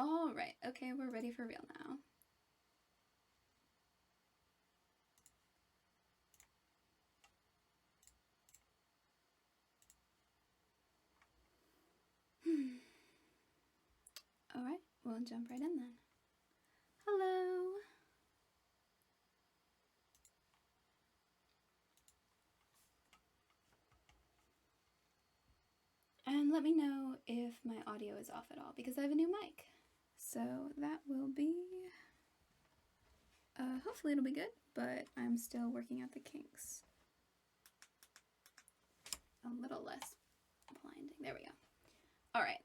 All right, okay, we're ready for real now. All right, we'll jump right in then. Hello. And let me know if my audio is off at all, because I have a new mic. So that will be, hopefully it'll be good, but I'm still working out the kinks. A little less blinding. There we go. All right.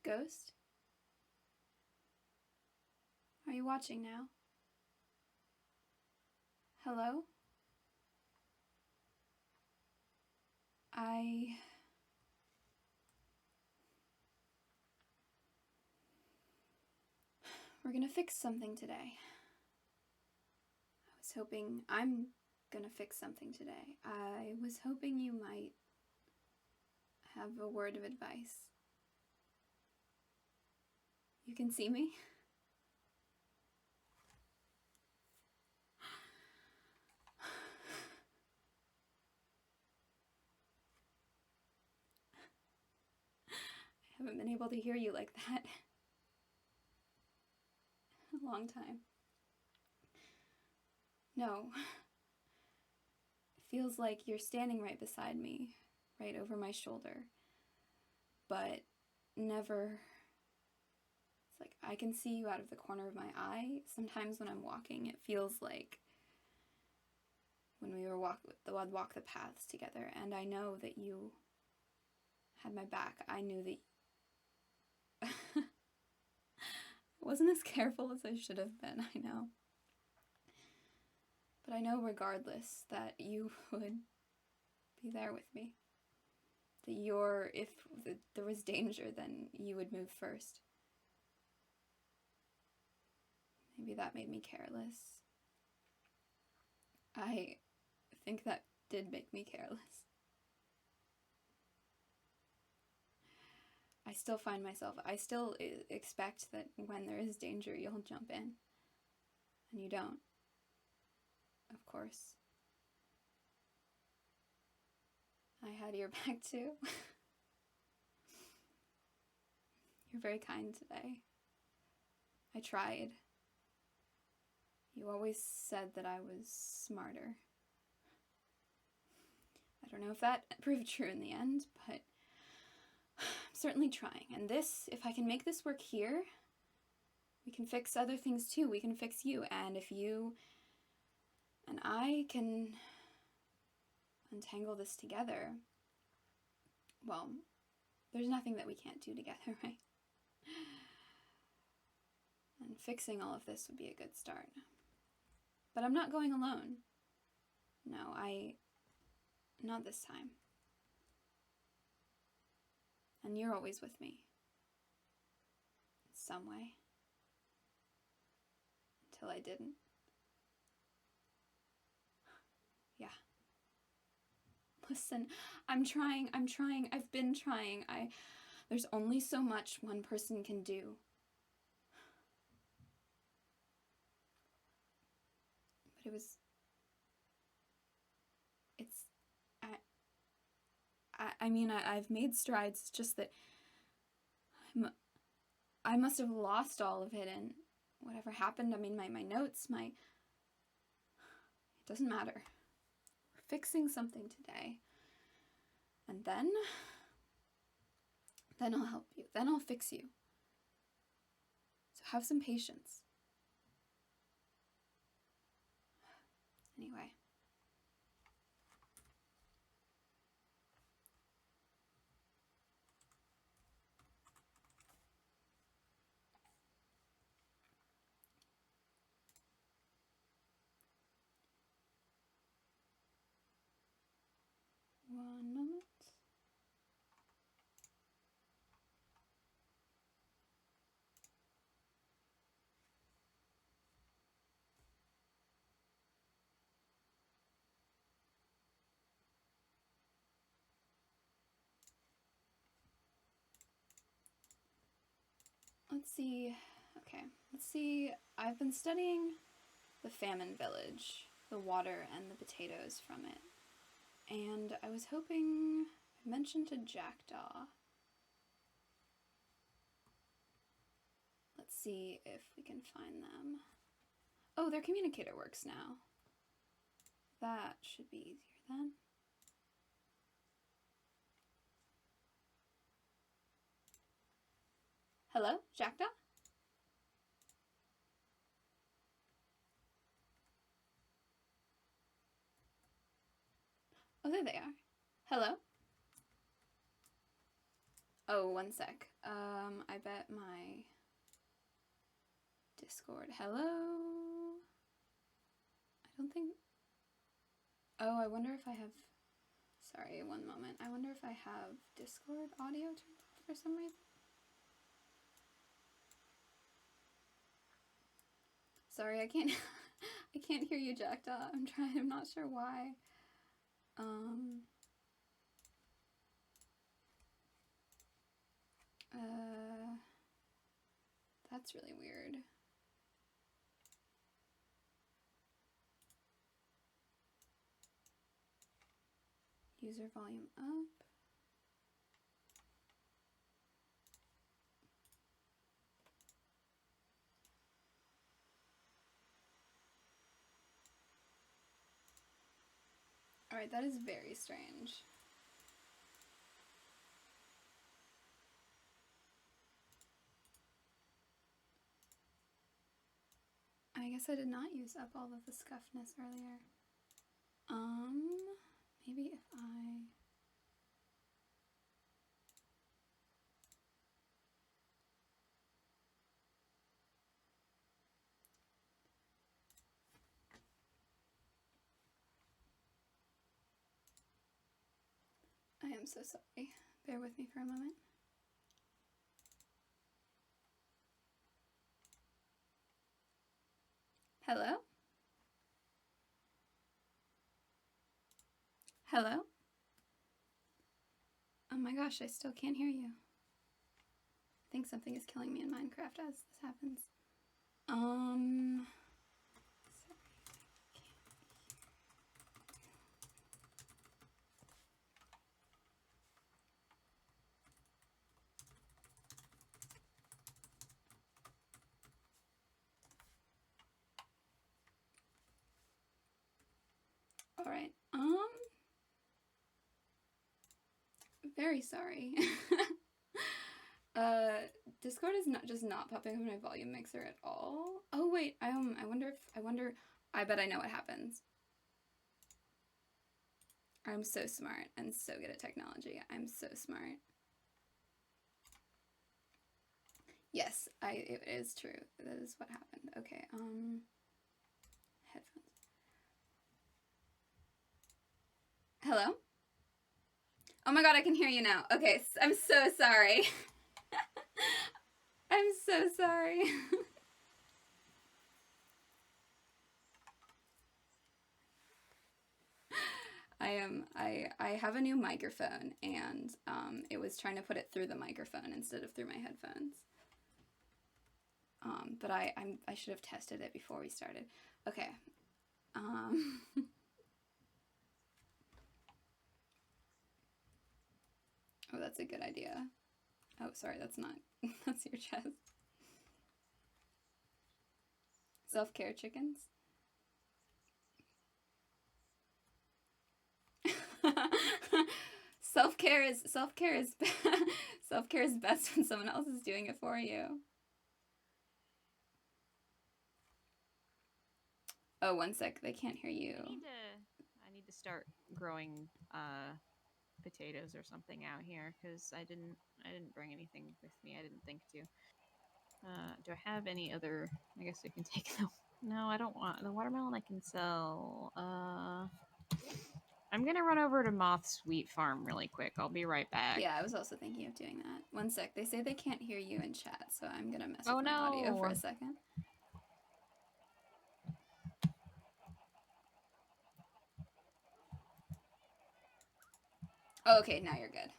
Ghost? Are you watching now? Hello? We're gonna fix something today. I'm gonna fix something today. I was hoping you might have a word of advice. You can see me? I haven't been able to hear you like that in a long time. No. It feels like you're standing right beside me, right over my shoulder. But never... It's like I can see you out of the corner of my eye. Sometimes when I'm walking, it feels like when we would walk the paths together, and I know that you had my back. I knew that I wasn't as careful as I should have been, I know. But I know regardless that you would be there with me. That if there was danger, then you would move first. Maybe that made me careless. I think that did make me careless. I still expect that when there is danger, you'll jump in. And you don't. Of course. I had your back too. You're very kind today. I tried. You always said that I was smarter. I don't know if that proved true in the end, but I'm certainly trying. And if I can make this work here, we can fix other things too. We can fix you. And if you and I can untangle this together, well, there's nothing that we can't do together, right? And fixing all of this would be a good start. But I'm not going alone. No, not this time. And you're always with me. In some way. Until I didn't. Yeah. Listen, I'm trying, I've been trying. There's only so much one person can do. But I've made strides. It's just that I must have lost all of it, and whatever happened, I mean, my notes, it doesn't matter. We're fixing something today. And then I'll help you. Then I'll fix you. So have some patience. Anyway. Let's see. Okay, let's see. I've been studying the Famine Village, the water and the potatoes from it. And I was hoping I mentioned to Jackdaw. Let's see if we can find them. Oh, their communicator works now. That should be easier then. Hello, Jackdaw? Oh, there they are. Hello? Oh, one sec. I bet my Discord. Hello? I don't think... Oh, I wonder if I have... Sorry, one moment. I wonder if I have Discord audio turned off for some reason. Sorry, I can't... I can't hear you, Jackdaw. I'm not sure why. That's really weird. User volume up. Alright, that is very strange. I guess I did not use up all of the scuffness earlier. Maybe if I am so sorry. Bear with me for a moment. Hello? Hello? Oh my gosh, I still can't hear you. I think something is killing me in Minecraft as this happens. Sorry. Alright, very sorry. Discord is not popping up my volume mixer at all. Oh wait, I bet I know what happens. I'm so smart and so good at technology. I'm so smart. Yes, it is true. That is what happened. Okay, headphones. Hello? Oh my god, I can hear you now. Okay, I'm so sorry. I'm so sorry. I have a new microphone and it was trying to put it through the microphone instead of through my headphones. But I should have tested it before we started. Okay. Oh, that's a good idea. Oh, sorry, that's not. That's your chest. Self-care chickens. Self-care is self-care is best when someone else is doing it for you. Oh, one sec. They can't hear you. I need to start growing potatoes or something out here because I didn't bring anything with me. I didn't think to. Do I have any other? I guess I can take them. No, I don't want the watermelon. I can sell. I'm gonna run over to Moth's wheat farm really quick. I'll be right back. Yeah, I was also thinking of doing that. One sec. They say they can't hear you in chat, so I'm gonna mess with my audio for a second. Oh, okay, now you're good.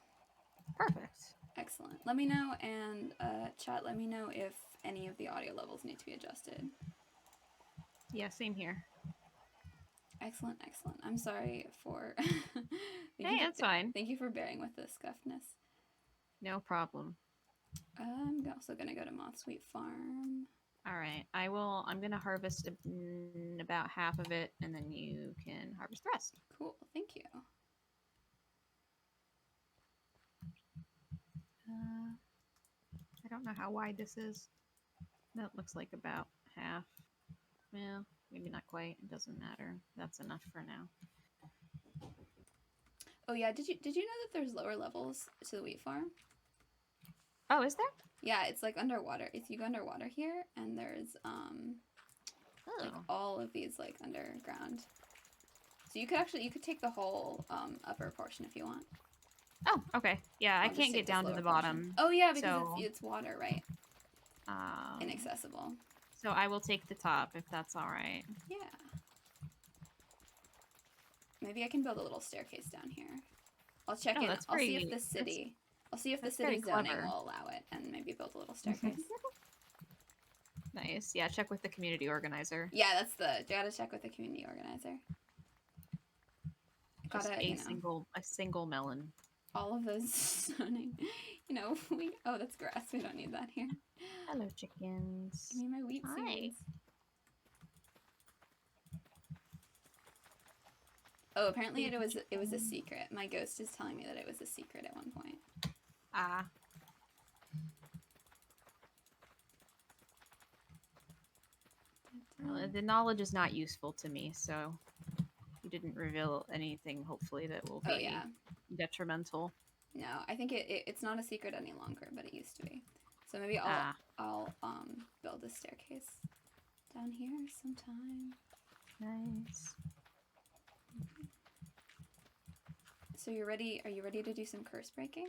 Perfect. Excellent. Excellent. Let me know, and chat, let me know if any of the audio levels need to be adjusted. Yeah, same here. Excellent, excellent. I'm sorry for... Hey, that's fine. Thank you for bearing with the scuffness. No problem. I'm also going to go to Moth Sweet Farm. All right, I'm gonna harvest about half of it, and then you can harvest the rest. Cool, thank you. I don't know how wide this is. That looks like about half. Well, maybe not quite. It doesn't matter. That's enough for now. Oh yeah, did you know that there's lower levels to the wheat farm? Oh, is there? Yeah, it's like underwater. You go underwater here, and there's like all of these like underground. So you could take the whole upper portion if you want. Oh, okay. Yeah, I can't get down to the bottom. Portion. Oh yeah, because it's water, right? Inaccessible. So I will take the top if that's all right. Yeah. Maybe I can build a little staircase down here. I'll check in. I'll see if the city. I'll see if the city zoning will allow it, and maybe build a little staircase. Nice. Yeah, check with the community organizer. Yeah, gotta check with the community organizer. Just a single melon. All of those zoning. That's grass. We don't need that here. Hello, chickens. Give me my wheat seeds. Oh, apparently it was a secret. My ghost is telling me that it was a secret at one point. Ah. Well, the knowledge is not useful to me, so you didn't reveal anything, hopefully, that will be detrimental. No, I think it's not a secret any longer, but it used to be. So maybe I'll build a staircase down here sometime. Nice. So are you ready to do some curse breaking?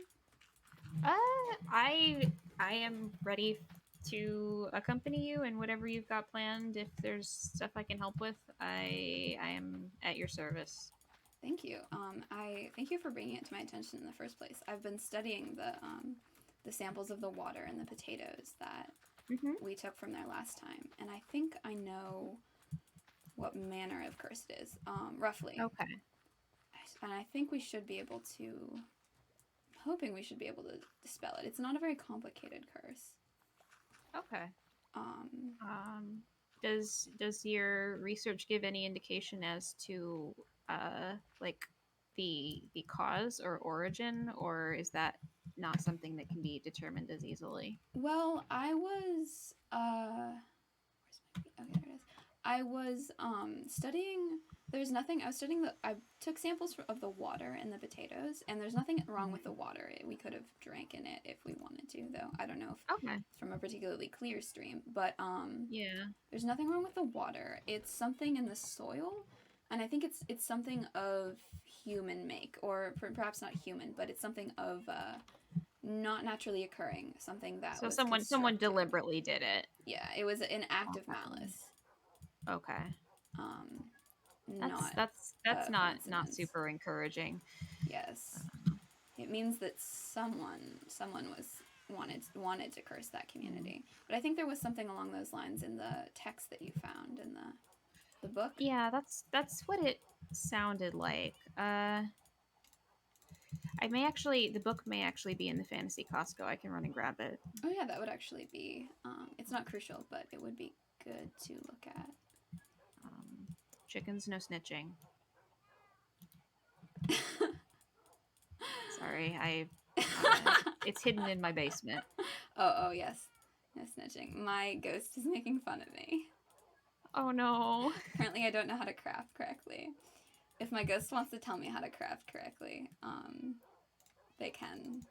I am ready to accompany you in whatever you've got planned. If there's stuff I can help with, I am at your service. Thank you. I thank you for bringing it to my attention in the first place. I've been studying the samples of the water and the potatoes that we took from there last time, and I think I know what manner of curse it is, roughly. Okay. And I think we should be able to. I'm hoping we should be able to dispel it. It's not a very complicated curse. Okay. Does your research give any indication as to like the cause or origin, or is that not something that can be determined as easily? Well, I was okay, there it is. I was studying. I took samples of the water and the potatoes, and there's nothing wrong with the water. We could have drank in it if we wanted to, though. I don't know if it's from a particularly clear stream, but yeah, there's nothing wrong with the water. It's something in the soil, and I think it's something of human make, or perhaps not human, but it's something of not naturally occurring, something that so someone deliberately did it. Yeah, it was an act of malice. Okay. That's not super encouraging. Yes, it means that someone wanted to curse that community. But I think there was something along those lines in the text that you found in the book. Yeah, that's what it sounded like. The book may actually be in the fantasy Costco. I can run and grab it. Oh yeah, that would actually be. It's not crucial, but it would be good to look at. Chickens, no snitching. Sorry, it's hidden in my basement. Oh yes, no snitching. My ghost is making fun of me. Oh no. Apparently I don't know how to craft correctly. If my ghost wants to tell me how to craft correctly, they can.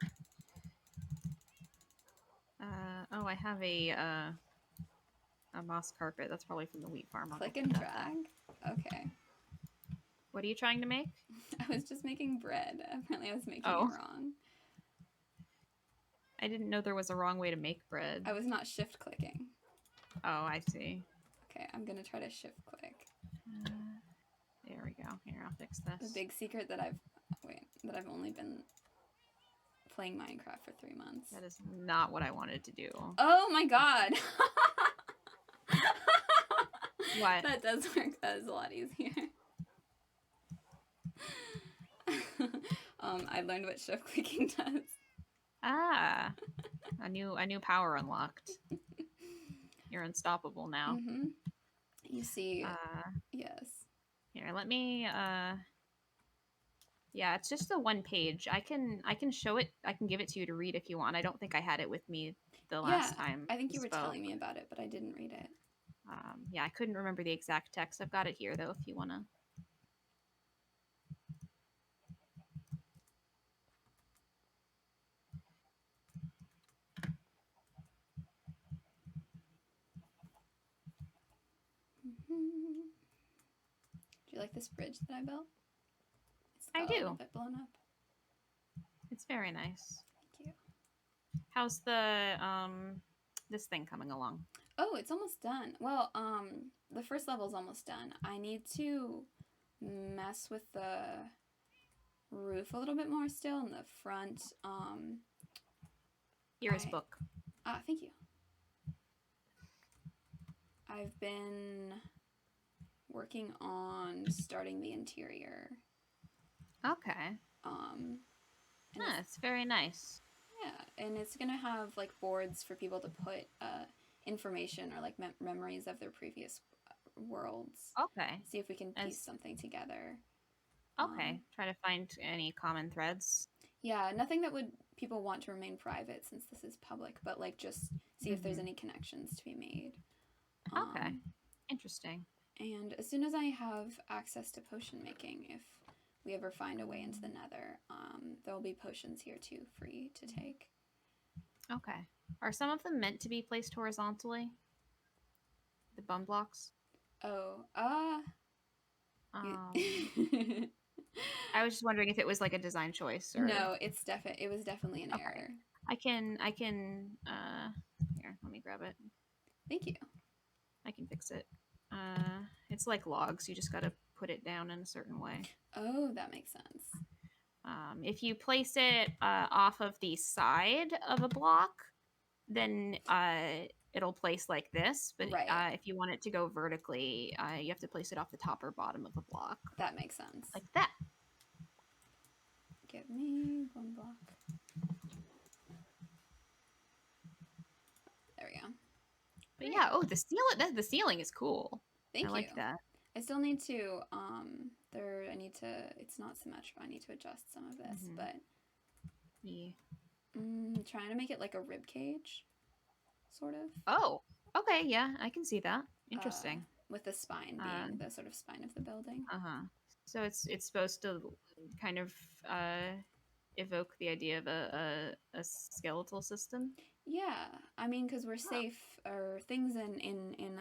I have a moss carpet. That's probably from the wheat farm. Click and drag. Okay. What are you trying to make? I was just making bread. Apparently I was making it wrong. I didn't know there was a wrong way to make bread. I was not shift clicking. Oh, I see. Okay, I'm gonna try to shift click. There we go. Here, I'll fix this. The big secret that I've only been playing Minecraft for 3 months. That is not what I wanted to do. Oh my god. What? That does work. That is a lot easier. I learned what shift clicking does. Ah, a new power unlocked. You're unstoppable now. Mm-hmm. You see, yes. Here, let me. Yeah, it's just the one page. I can show it. I can give it to you to read if you want. I don't think I had it with me the last time. I think we you were spoke. telling me about it, but I didn't read it. Yeah, I couldn't remember the exact text. I've got it here though, if you wanna. Mm-hmm. Do you like this bridge that I built? I A do. little bit blown up. It's very nice. Thank you. How's the this thing coming along? Oh, it's almost done. Well, the first level's almost done. I need to mess with the roof a little bit more still in the front. Here is book. Thank you. I've been working on starting the interior. Okay. It's very nice. Yeah, and it's gonna have like boards for people to put information or like memories of their previous worlds. Okay. See if we can piece something together. Okay. Try to find any common threads. Yeah, nothing that would people want to remain private since this is public, but like just see if there's any connections to be made. Okay. Interesting. And as soon as I have access to potion making, if we ever find a way into the nether, there'll be potions here too, free to take. Okay. Are some of them meant to be placed horizontally? The bum blocks? Oh, I was just wondering if it was like a design choice or... No, it was definitely an error. I can here, let me grab it. Thank you. I can fix it. It's like logs, you just gotta put it down in a certain way. Oh, that makes sense. If you place it off of the side of a block, then it'll place like this. But if you want it to go vertically, you have to place it off the top or bottom of the block. That makes sense. Like that. Give me one block. There we go. But yeah, the ceiling is cool. Thank you. I like that. I still need to it's not symmetrical. I need to adjust some of this, but trying to make it like a rib cage, sort of. Oh, okay, yeah, I can see that. Interesting. With the spine being the sort of spine of the building. So it's supposed to kind of evoke the idea of a skeletal system. Yeah, I mean, because we're safe, or things in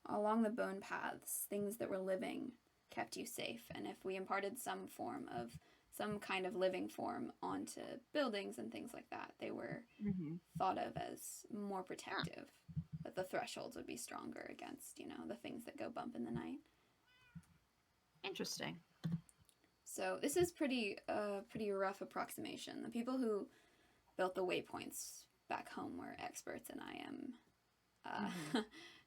along the bone paths, things that were living kept you safe, and if we imparted some kind of living form onto buildings and things like that, they were thought of as more protective. That the thresholds would be stronger against, the things that go bump in the night. Interesting. So this is pretty rough approximation. The people who built the waypoints back home were experts, and I am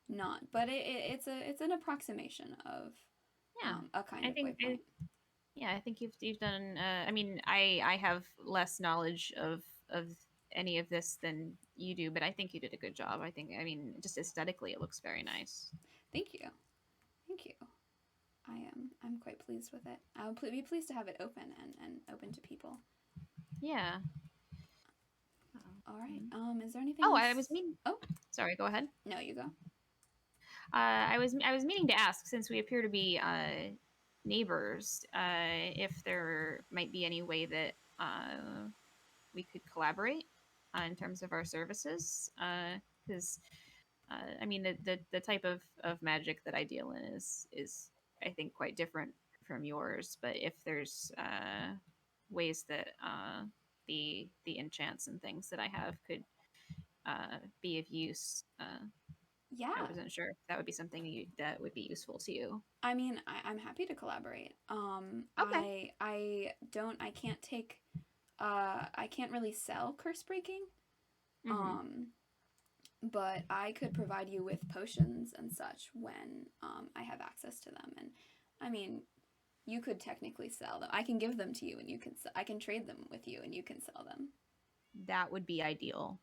not. But it's an approximation of a kind of waypoint. I think you've done. I mean, I have less knowledge of any of this than you do, but I think you did a good job. I mean, just aesthetically, it looks very nice. Thank you. I'm quite pleased with it. I'll be pleased to have it open and open to people. Yeah. All right. Is there anything? Oh, else? I was meaning. Oh, sorry. Go ahead. No, you go. I was meaning to ask, since we appear to be neighbors, if there might be any way that we could collaborate in terms of our services, because I mean the type of magic that I deal in is I think quite different from yours, but if there's ways that the enchants and things that I have could be of use, yeah, I wasn't sure if that would be something that would be useful to you. I mean, I'm happy to collaborate. Okay. I can't take I can't really sell curse breaking. Mm-hmm. But I could provide you with potions and such when I have access to them. And I mean, you could technically sell them. I can give them to you, and I can trade them with you, and you can sell them. That would be ideal.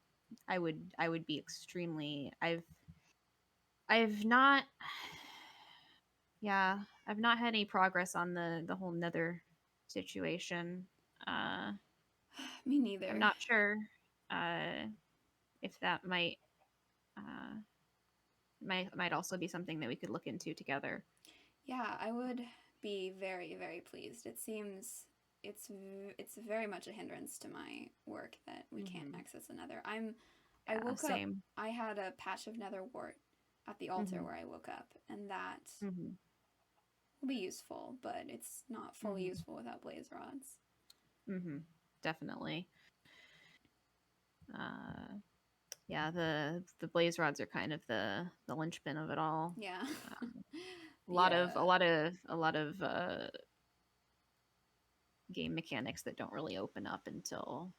I would be extremely. I've not. Yeah, I've not had any progress on the whole nether situation. Uh, Me I'm neither. not sure uh, if that uh, might also be something that we could look into together. Yeah, I would be very, very pleased. It seems it's very much a hindrance to my work that we can't Mm-hmm. access another. I Yeah, woke up. same. I had a patch of nether wart at the altar Mm-hmm. where I woke up, and that Mm-hmm. will be useful, but it's not fully Mm-hmm. useful without blaze rods. Mm-hmm. Definitely. Uh, yeah, the blaze rods are kind of the linchpin of it all. Yeah. Um, a lot of a Yeah. lot of a lot of game mechanics that don't really open up No, until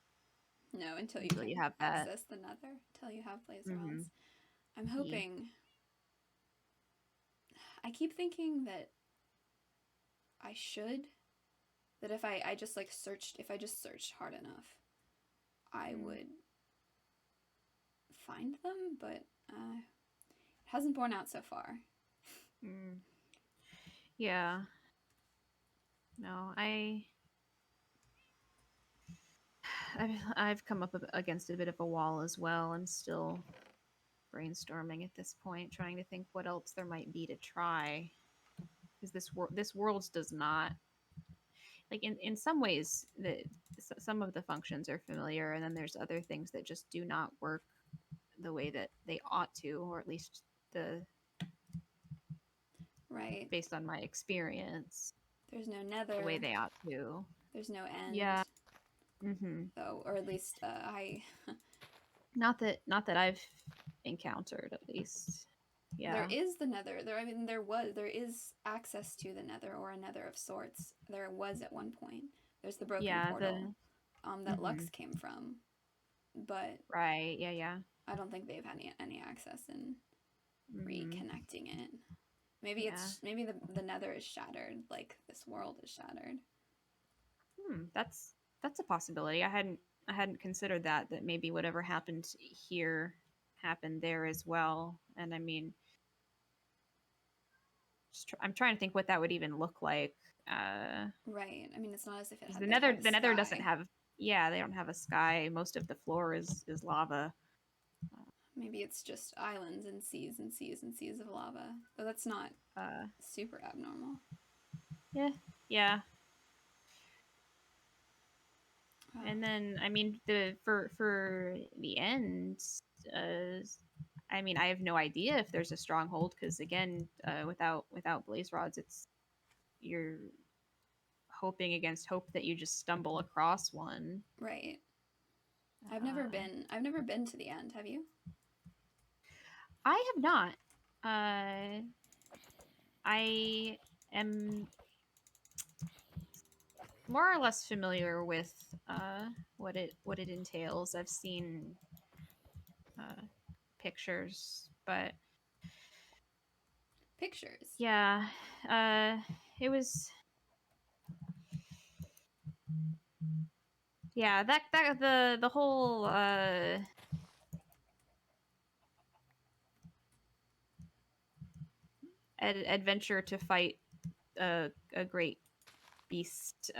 you until can you have that. access the nether, until you have blaze Mm-hmm. rods. I'm Yeah. hoping. I keep thinking that I should. That if I just like searched, if I just searched hard enough, I Mm. would find them, but it hasn't borne out so far. Mm. Yeah. No, I've come up against a bit of a wall as well. I'm still brainstorming at this point, trying to think what else there might be to try. Because this world does not like in some ways that some of the functions are familiar, and then there's other things that just do not work the way that they ought to, or at least the Right. based on my experience, There's no the way nether. they ought to. There's no end, Yeah. Mm-hmm. though, or at least I. Not that I've encountered at least. There Yeah. is the nether. There, I mean, there is access to the nether or a nether of sorts. There was at one point. There's the broken Yeah. portal, that Mm-hmm. Lux came from, but Right. Yeah. Yeah. I don't think they've had any access in Mm-hmm. reconnecting it. Yeah. Maybe the nether is shattered, like this world is shattered. That's a possibility. I hadn't considered that maybe whatever happened here happened there as well. And I mean, I'm trying to think what that would even look like. Uh, Right. I mean, it's not as if because they had a the Nether doesn't sky. have. Yeah, they don't have a sky. Most of the floor is lava. Maybe it's just islands and seas and seas and seas of lava. Though that's not Uh, super abnormal. yeah, yeah. Oh, And then I mean for the end, uh, I mean I have no idea if there's a stronghold because again, without blaze rods, it's you're hoping against hope that you just stumble across one. right. Uh, I've never been to the end. Have you? I have not. I am more or less familiar with what it entails. I've seen uh, pictures, but Pictures. yeah, uh, it was yeah that the whole adventure to fight a great beast.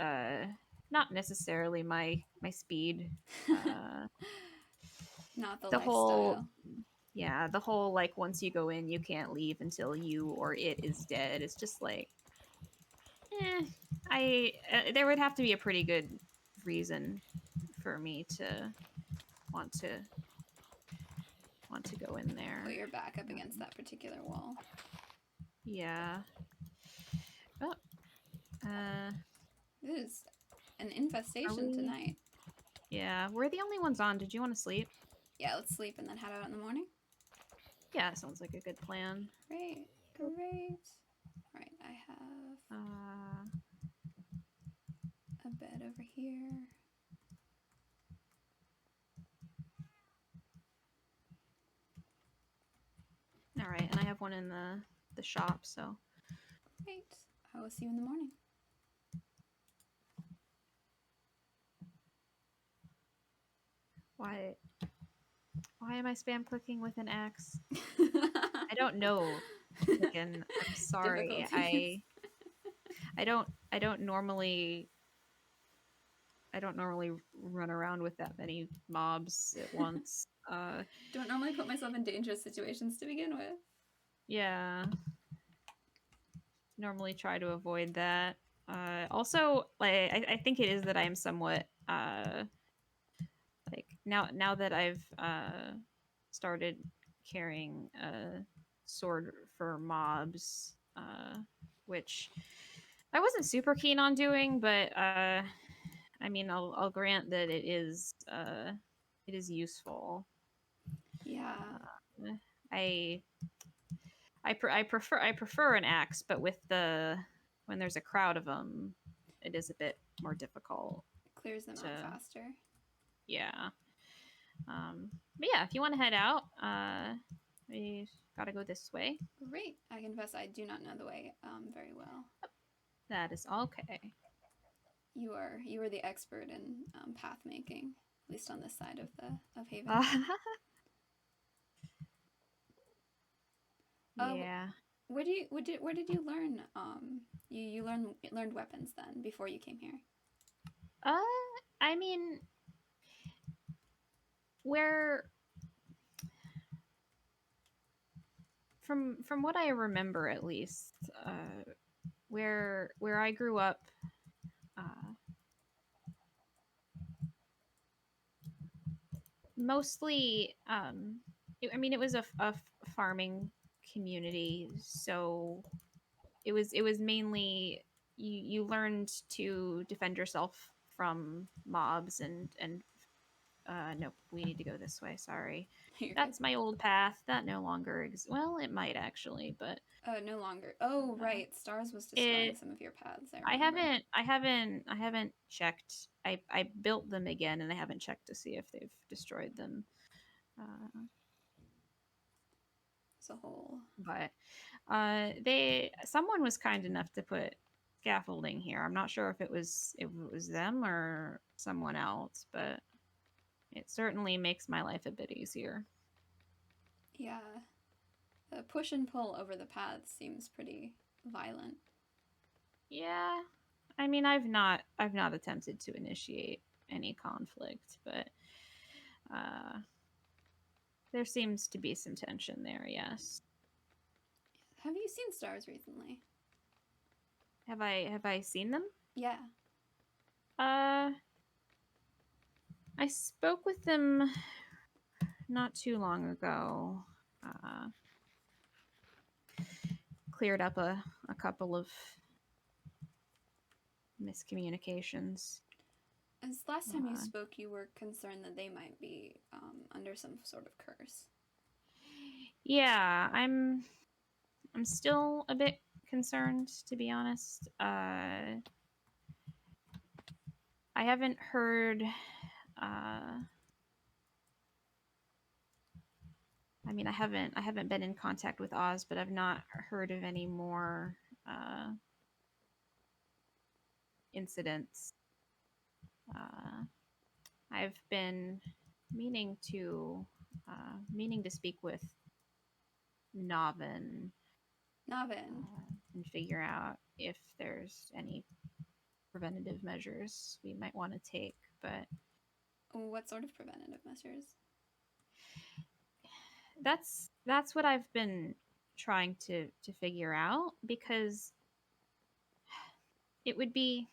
Not necessarily my speed. Uh, Not the the whole lifestyle. yeah the whole like once you go in you can't leave until you or it is dead. It's just like eh, I there would have to be a pretty good reason for me to want to want to go in Put there. your back up against that particular wall. Yeah. Oh, uh, It is an are infestation we? tonight. Yeah, we're the only ones on. Did you want to sleep? Yeah, let's sleep and then head out in the morning. Yeah, sounds like a good plan. Great. Great. Right, I have Uh, a bed over here. one in the shop, so. Great. I will see you in the morning. Why am I spam clicking with an axe? I don't know. Chicken. I'm sorry. Difficulties. I don't normally run around with that many mobs at once. Don't normally put myself in dangerous situations to begin with. Yeah. Normally try to avoid that. Also, like I think it is that I am somewhat like now that I've started carrying a sword for mobs, which I wasn't super keen on doing, but I mean I'll grant that it is useful. Yeah. I I prefer an axe, but with when there's a crowd of them, it is a bit more difficult. Clears them out faster. Yeah. But yeah, if you want to head out, we gotta go this way. Great. I confess I do not know the way very well. That is okay. You are the expert in path making, at least on this side of Haven. Yeah. Where did you learn? You learned weapons then before you came here. I mean, where from what I remember at least, where I grew up, mostly, I mean, it was a farming community, so it was mainly you learned to defend yourself from mobs and nope, we need to go this way. Sorry, that's my old path. That no longer exists. Well, it might actually, but no longer. Oh, right. Stars was destroying some of your paths. I remember. I haven't checked. I built them again, and I haven't checked to see if they've destroyed them. As a whole, But someone was kind enough to put scaffolding here. I'm not sure if it was them or someone else, but it certainly makes my life a bit easier. Yeah. The push and pull over the paths seems pretty violent. Yeah. I mean, I've not attempted to initiate any conflict, but there seems to be some tension there, yes. Have you seen stars recently? Have I seen them? Yeah. I spoke with them not too long ago. Cleared up a couple of miscommunications. As last time you spoke, you were concerned that they might be under some sort of curse. Yeah, I'm still a bit concerned, to be honest. I haven't heard. I mean, I haven't been in contact with Oz, but I've not heard of any more incidents. I've been meaning to speak with Navin. And figure out if there's any preventative measures we might want to take. But what sort of preventative measures? That's what I've been trying to figure out, because it would be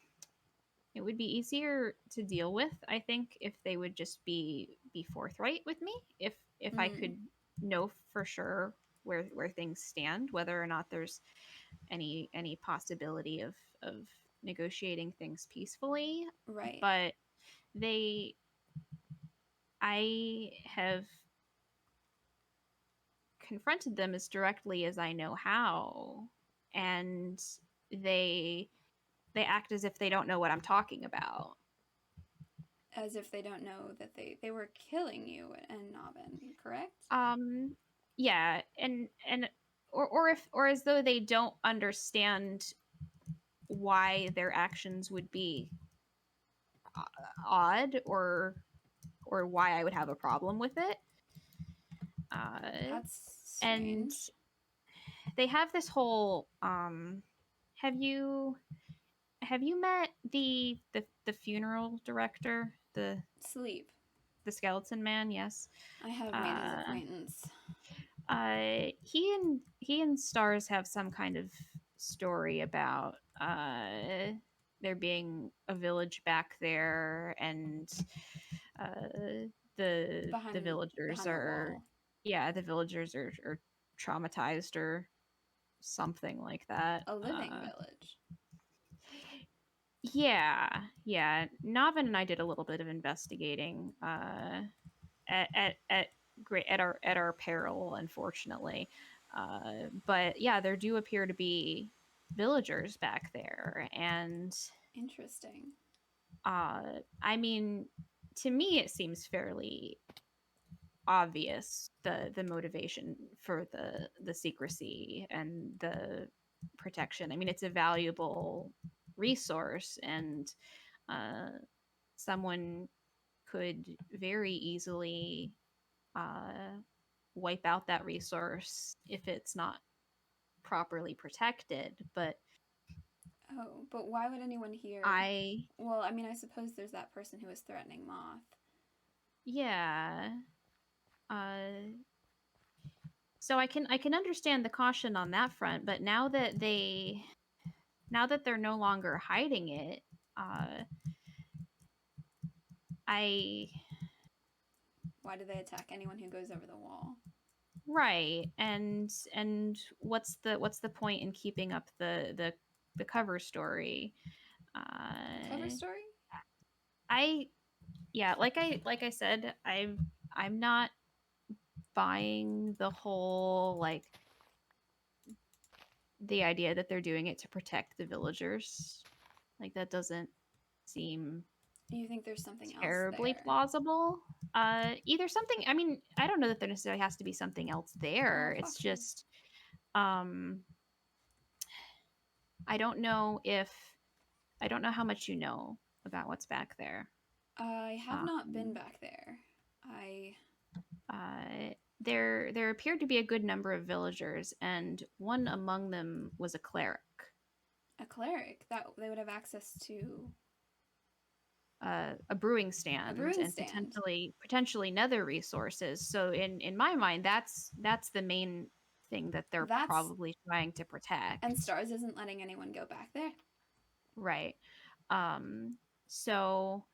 easier to deal with, I think, if they would just be forthright with me. If I could know for sure where things stand, whether or not there's any possibility of negotiating things peacefully. Right. But I have confronted them as directly as I know how, and they act as if they don't know what I'm talking about. As if they don't know that they were killing you and Navin, correct? Yeah, and or as though they don't understand why their actions would be odd, or why I would have a problem with it. That's And strange. they have this whole have you met the funeral director, Sleep. the skeleton man? Yes. I have made his uh acquaintance. he and Stars have some kind of story about there being a village back there, and the villagers Behind the are, wall. yeah, the villagers are traumatized or something like that. A living village. Yeah. Navin and I did a little bit of investigating at great at our peril, unfortunately. But yeah, there do appear to be villagers back there, and Interesting. I mean, to me, it seems fairly obvious the motivation for the secrecy and the protection. I mean, it's a valuable resource, and someone could very easily uh, wipe out that resource if it's not properly protected. But Oh, but why would anyone here? I, Well, I mean, I suppose there's that person who was threatening Moth. yeah, uh, so I can understand the caution on that front. But now that they're no longer hiding it, uh, I Why do they attack anyone who goes over the wall? right. And what's the point in keeping up the cover story? The cover Uh, story? I yeah, like I said, I'm not buying the whole, like, the idea that they're doing it to protect the villagers. Like, that doesn't seem You think there's something else terribly there? plausible. Either something, I mean, I don't know that there necessarily has to be something else Oh, there. fuck It's me. just um I don't know if I don't know how much you know about what's back there. I have not been Um, back there. I there appeared to be a good number of villagers, and one among them was a cleric, a cleric that they would have access to a brewing a stand, brewing and stand. potentially nether resources. So in my mind, that's the main thing that they're That's probably trying to and protect, Stars isn't letting anyone go back there. right? Um, so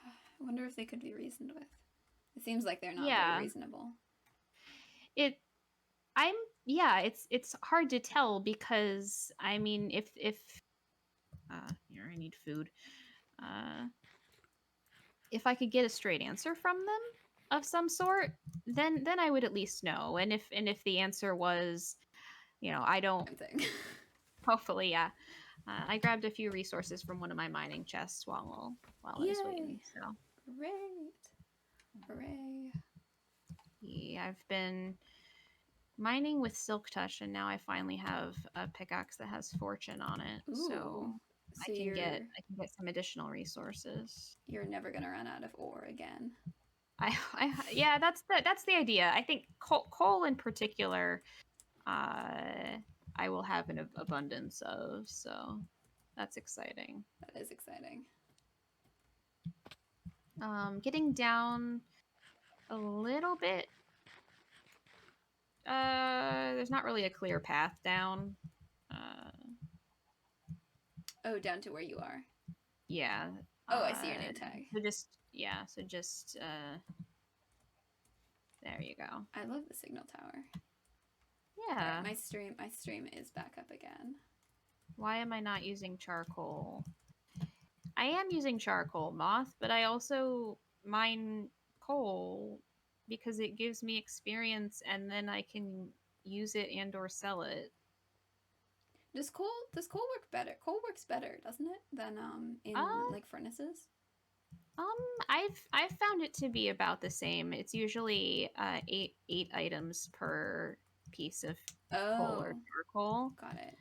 I wonder if they could be reasoned with. It seems like they're not very yeah, reasonable. it I'm yeah, it's hard to tell, because I mean, if here, I need food. Uh, if I could get a straight answer from them of some sort, then I would at least know. And if the answer was, I don't. Same thing. Hopefully, yeah. I grabbed a few resources from one of my mining chests while I was Yay! waiting. So Great! Hooray! yeah, I've been mining with Silk Touch, and now I finally have a pickaxe that has Fortune on it. Ooh. So So I can get some additional resources. you're never gonna run out of ore again. Yeah, that's the idea. I think coal in particular, uh, I will have an abundance of. So that's exciting. That is exciting. Getting down a little bit. There's not really a clear path down. Uh, Oh, down to where you are. yeah. Oh, I see your name tag. So just there you go. I love the signal tower. Yeah. Alright, my stream is back up again. Why am I not using charcoal? I am using charcoal, Moth, but I also mine coal because it gives me experience, and then I can use it and or sell it. Does coal work better? Coal works better, doesn't it, than in Uh like furnaces? I've found it to be about the same. It's usually eight items per piece of coal or Oh, charcoal. got it.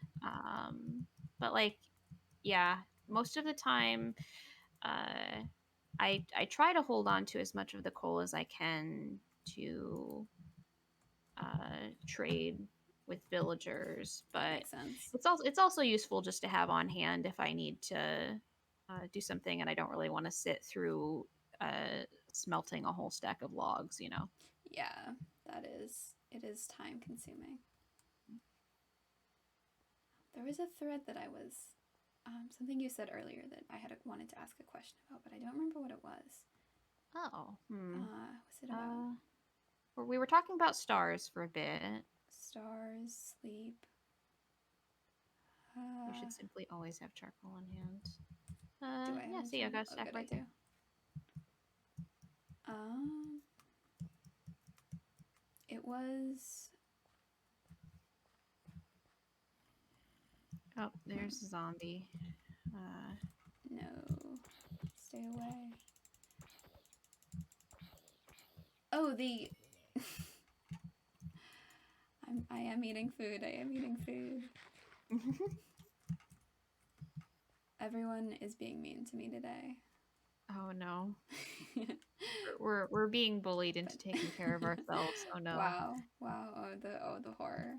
But like, yeah, most of the time, I try to hold on to as much of the coal as I can to trade with villagers, That but makes sense. it's also useful just to have on hand if I need to do something and I don't really want to sit through smelting a whole stack of logs, you know. Yeah, it is time consuming. There was a thread that I was, something you said earlier that I had wanted to ask a question about, but I don't remember what it was. Oh, Was it about we were talking about stars for a bit. stars, sleep? You should simply always have charcoal on hand. Do I have Yeah, a see, I charcoal? got a Oh, stack good, I right do. there. It was. Oh, there's a zombie. No, stay away. Oh, the. I am eating food. I am eating food. Everyone is being mean to me today. Oh no. we're being bullied into taking care of ourselves. Oh no. Wow. Oh the horror.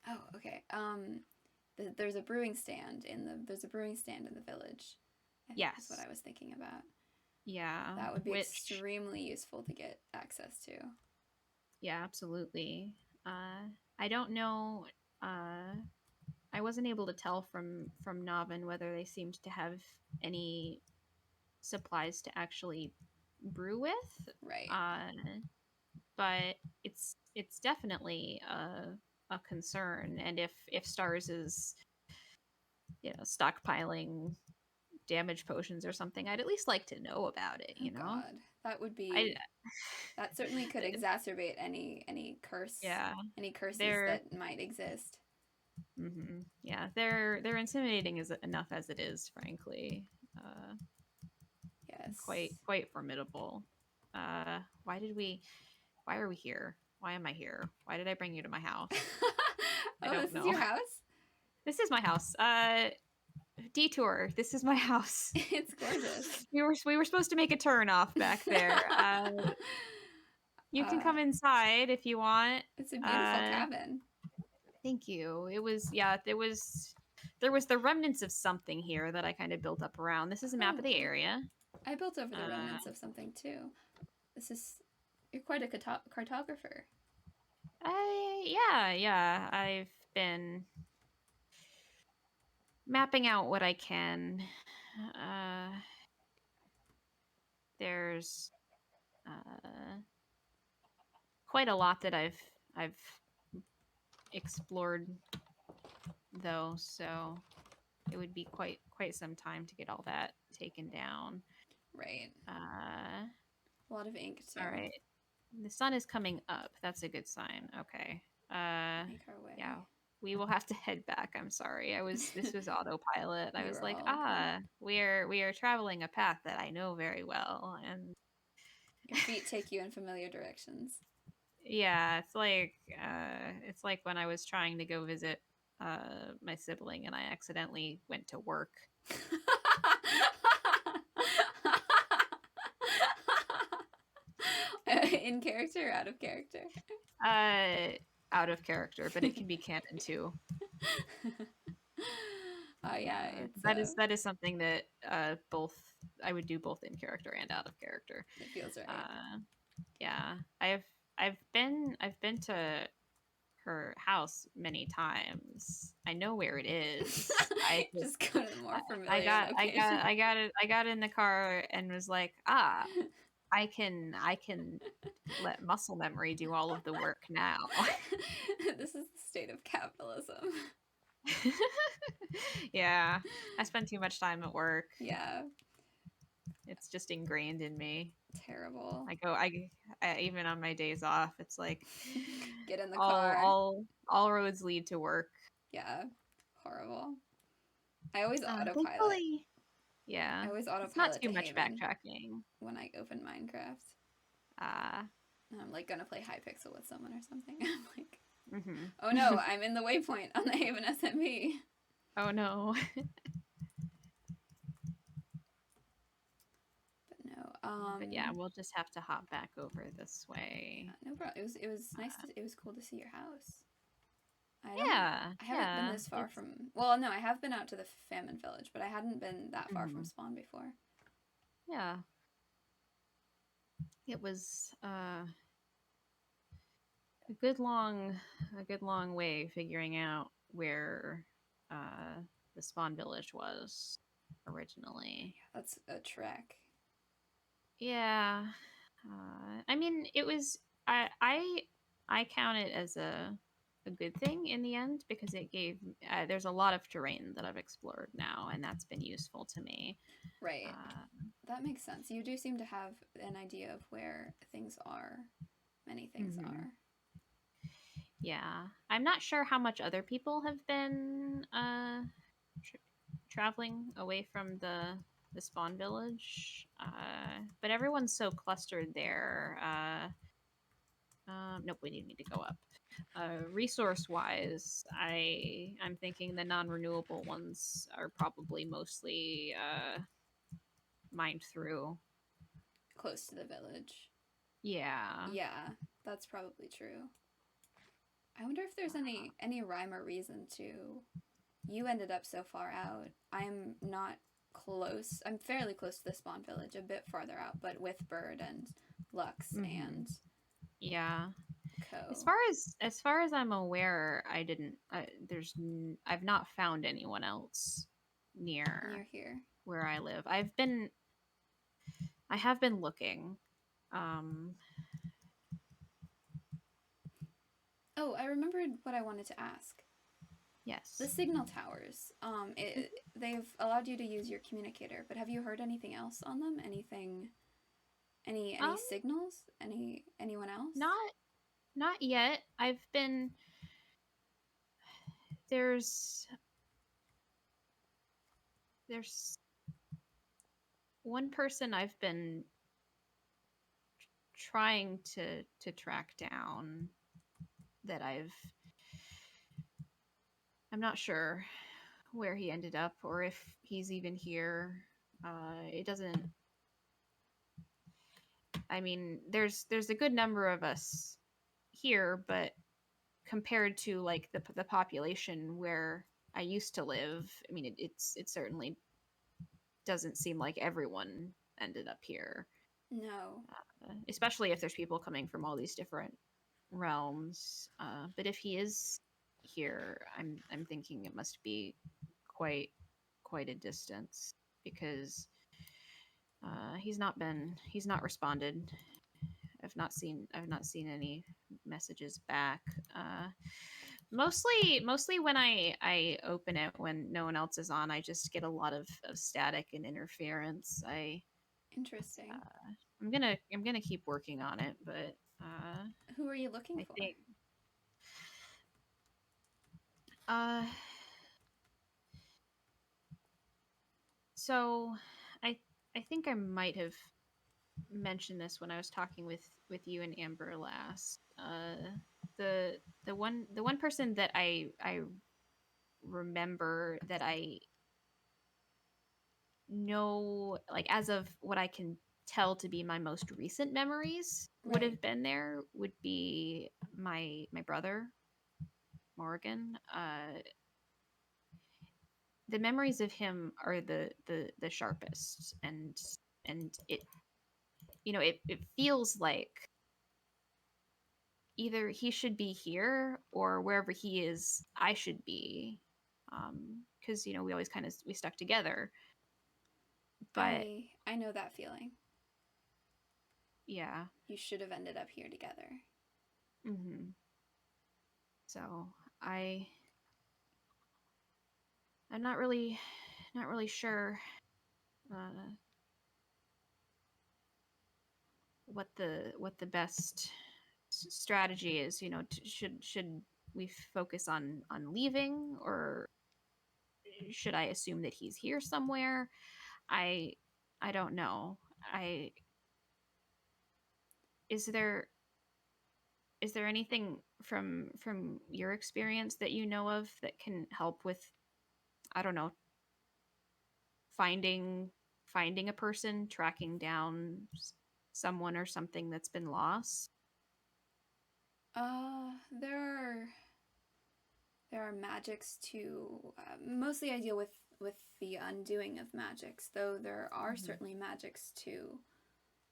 Oh, okay. There's a brewing stand in the village. I think is what Yes. I was thinking about. Yeah. That would be Which extremely useful to get access to. yeah, absolutely. I don't know. I wasn't able to tell from Navin whether they seemed to have any supplies to actually brew with. Right. But it's definitely a concern. And if Stars is stockpiling damage potions or something, I'd at least like to know about it. Oh You know, God, that would I be. That certainly could exacerbate any curse, yeah, any curses they're that might exist. yeah, they're intimidating as enough as it is, frankly. Yes. Quite formidable. Why did we? Why are we here? Why am I here? Why did I bring you to my house? I Oh, don't this is know. your house? This is my house. Detour. This is my house. It's gorgeous. We were supposed to make a turn off back there. You can come inside if you want. It's a beautiful Uh, cabin. Thank you. It was yeah. There was the remnants of something here that I kind of built up around. This is a map of the Oh, area. I built over the Uh, remnants of something too. This is. You're quite a cartographer. yeah. I've been mapping out what I can. Uh, there's quite a lot that I've explored though, so it would be quite some time to get all that taken down. Right. Uh, A lot of ink too. all right. The sun is coming up. That's a good sign. Okay. Make our way. Yeah. We will have to head back. I'm sorry. This was autopilot. I You was were like, all okay. we are traveling a path that I know very well. And Your feet take you in familiar directions. yeah, it's like when I was trying to go visit my sibling and I accidentally went to work. In character or out of character? Out of character, but it can be canon too. Oh yeah, it's that is something that both I would do both in character and out of character. it feels right. Yeah, I've been to her house many times. I know where it is. I Just go to the more I familiar got I location. got I got it. I got in the car and was like, I can let muscle memory do all of the work now. This is the state of capitalism. Yeah, I spend too much time at work. Yeah, It's just ingrained in me. terrible. I even on my days off, it's like Get in the all car. all roads lead to work. Yeah, horrible. I always autopilot. Thankfully, Yeah. I always It's not autopilot too to much Haven backtracking. when I open Minecraft. Ah. And I'm like gonna play Hypixel with someone or something. I'm like, Mhm. oh no, I'm in the waypoint on the Haven SMP. Oh no. But no, But yeah, we'll just have to hop back over this way. no problem. It was nice. It was cool to see your house. I don't. Yeah. I haven't been Yeah. this far It's from. Well, no, I have been out to the Famine Village, but I hadn't been that far from mhm. spawn before. Yeah. It was a good long way figuring out where uh the spawn village was originally. Yeah, that's a trek. Yeah. I mean, it was I count it as a good thing in the end because it gave there's a lot of terrain that I've explored now, and that's been useful to me. Right. Uh, That makes sense. You do seem to have an idea of where things are. Many things mhm. are. Yeah, I'm not sure how much other people have been tra- traveling away from the spawn village, but everyone's so clustered there. Nope, we need to go up. Resource wise, I'm thinking the non-renewable ones are probably mostly mined through. Close to the village. Yeah. Yeah, that's probably true. I wonder if there's any rhyme or reason to you ended up so far out. I'm not close. I'm fairly close to the spawn village, a bit farther out, but with Bird and Lux Mm-hmm. and Yeah. Co. As far as I'm aware, I didn't. I've not found anyone else Near near here. where I live. I have been looking. Um. Oh, I remembered what I wanted to ask. The Yes. signal towers. They've allowed you to use your communicator, but have you heard anything else on them? Anything? Any Um. signals? Anyone else? Not yet. I've been there's there's one person I've been trying to track down that I'm not sure where he ended up or if he's even here. It doesn't. I mean, there's a good number of us here, but compared to like the population where I used to live, I mean, it certainly doesn't seem like everyone ended up here. No. Especially if there's people coming from all these different realms. But if he is here, I'm thinking it must be quite quite a distance because he's not responded. I've not seen any messages back. Mostly when I open it when no one else is on, I just get a lot of static and interference. Interesting. I'm gonna keep working on it, but Who are you looking I for? think uh so I I think I might have mentioned this when I was talking with you and Amber last. The one person that I remember that I know like as of what I can tell to be my most recent memories would Right. have been there would be my brother Morgan. The memories of him are the sharpest and it it feels like either he should be here or wherever he is I should be because we always kind of we stuck together but I know that feeling. yeah. You should have ended up here together. So I I'm not really sure uh, what the best strategy is. Should we focus on leaving or should I assume that he's here somewhere? I don't know. I is there anything from your experience that you know of that can help with, I don't know, finding a person, tracking down someone or something that's been lost? There are magics to mostly I deal with the undoing of magics, though there are Mm-hmm. certainly magics to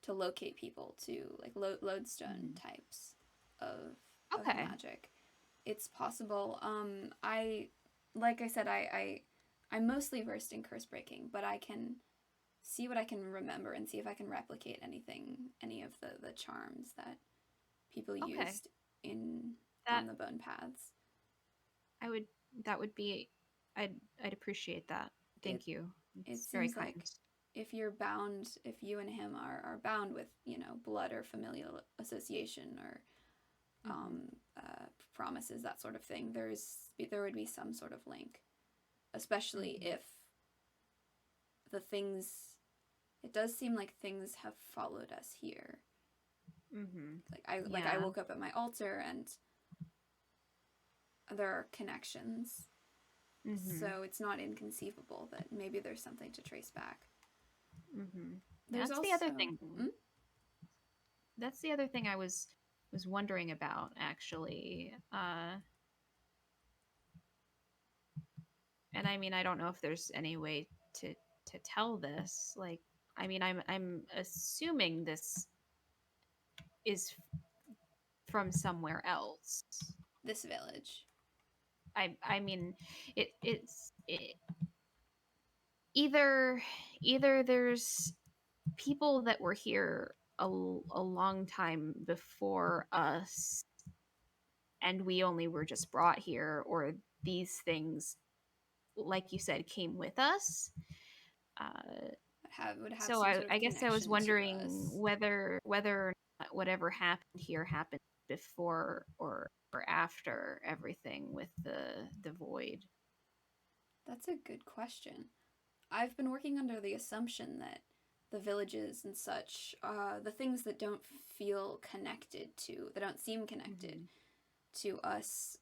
locate people, to like lodestone Mm-hmm. types of Okay. magic. It's possible. I like I said, I'm mostly versed in curse breaking, but I can see what I can remember and see if I can replicate any of the charms that people Okay. used in That on the bone paths. I would that would be I'd appreciate that. It Thank you. it It's very seems kind. like if you and him are bound with, blood or familial association or Mm-hmm. promises, that sort of thing, there would be some sort of link, especially Mm-hmm. if the things. It does seem like things have followed us here. Mm-hmm. I Yeah. woke up at my altar and there are connections, Mm-hmm. so it's not inconceivable that maybe there's something to trace back. Mm-hmm. There's That's the other also. thing. That's the other thing I was wondering about, actually. And I mean, I don't know if there's any way to tell this. Like, I mean, I'm assuming this is from somewhere else. This village. I mean, either there's people that were here a long time before us, and we only were just brought here, or these things, like you said, came with us. Uh, Would have so some sort of I guess I was connection to wondering us. whether or not whatever happened here happened before or after everything with the void. That's a good question. I've been working under the assumption that the villages and such, the things that don't feel connected to, that don't seem connected Mm-hmm. to us,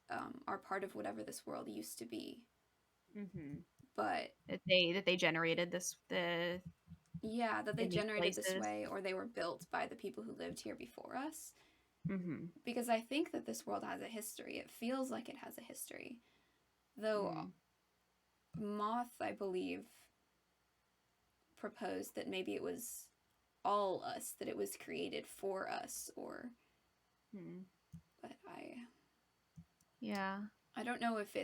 are part of whatever this world used to be. Mm-hmm. But That they generated this the yeah, that they in these generated this places. way or they were built by the people who lived here before us. Mm-hmm. Because I think that this world has a history. It feels like it has a history. Though Mm-hmm. Moth, I believe, proposed that maybe it was all us, that it was created for us, or. Mm-hmm. But Yeah. I don't know if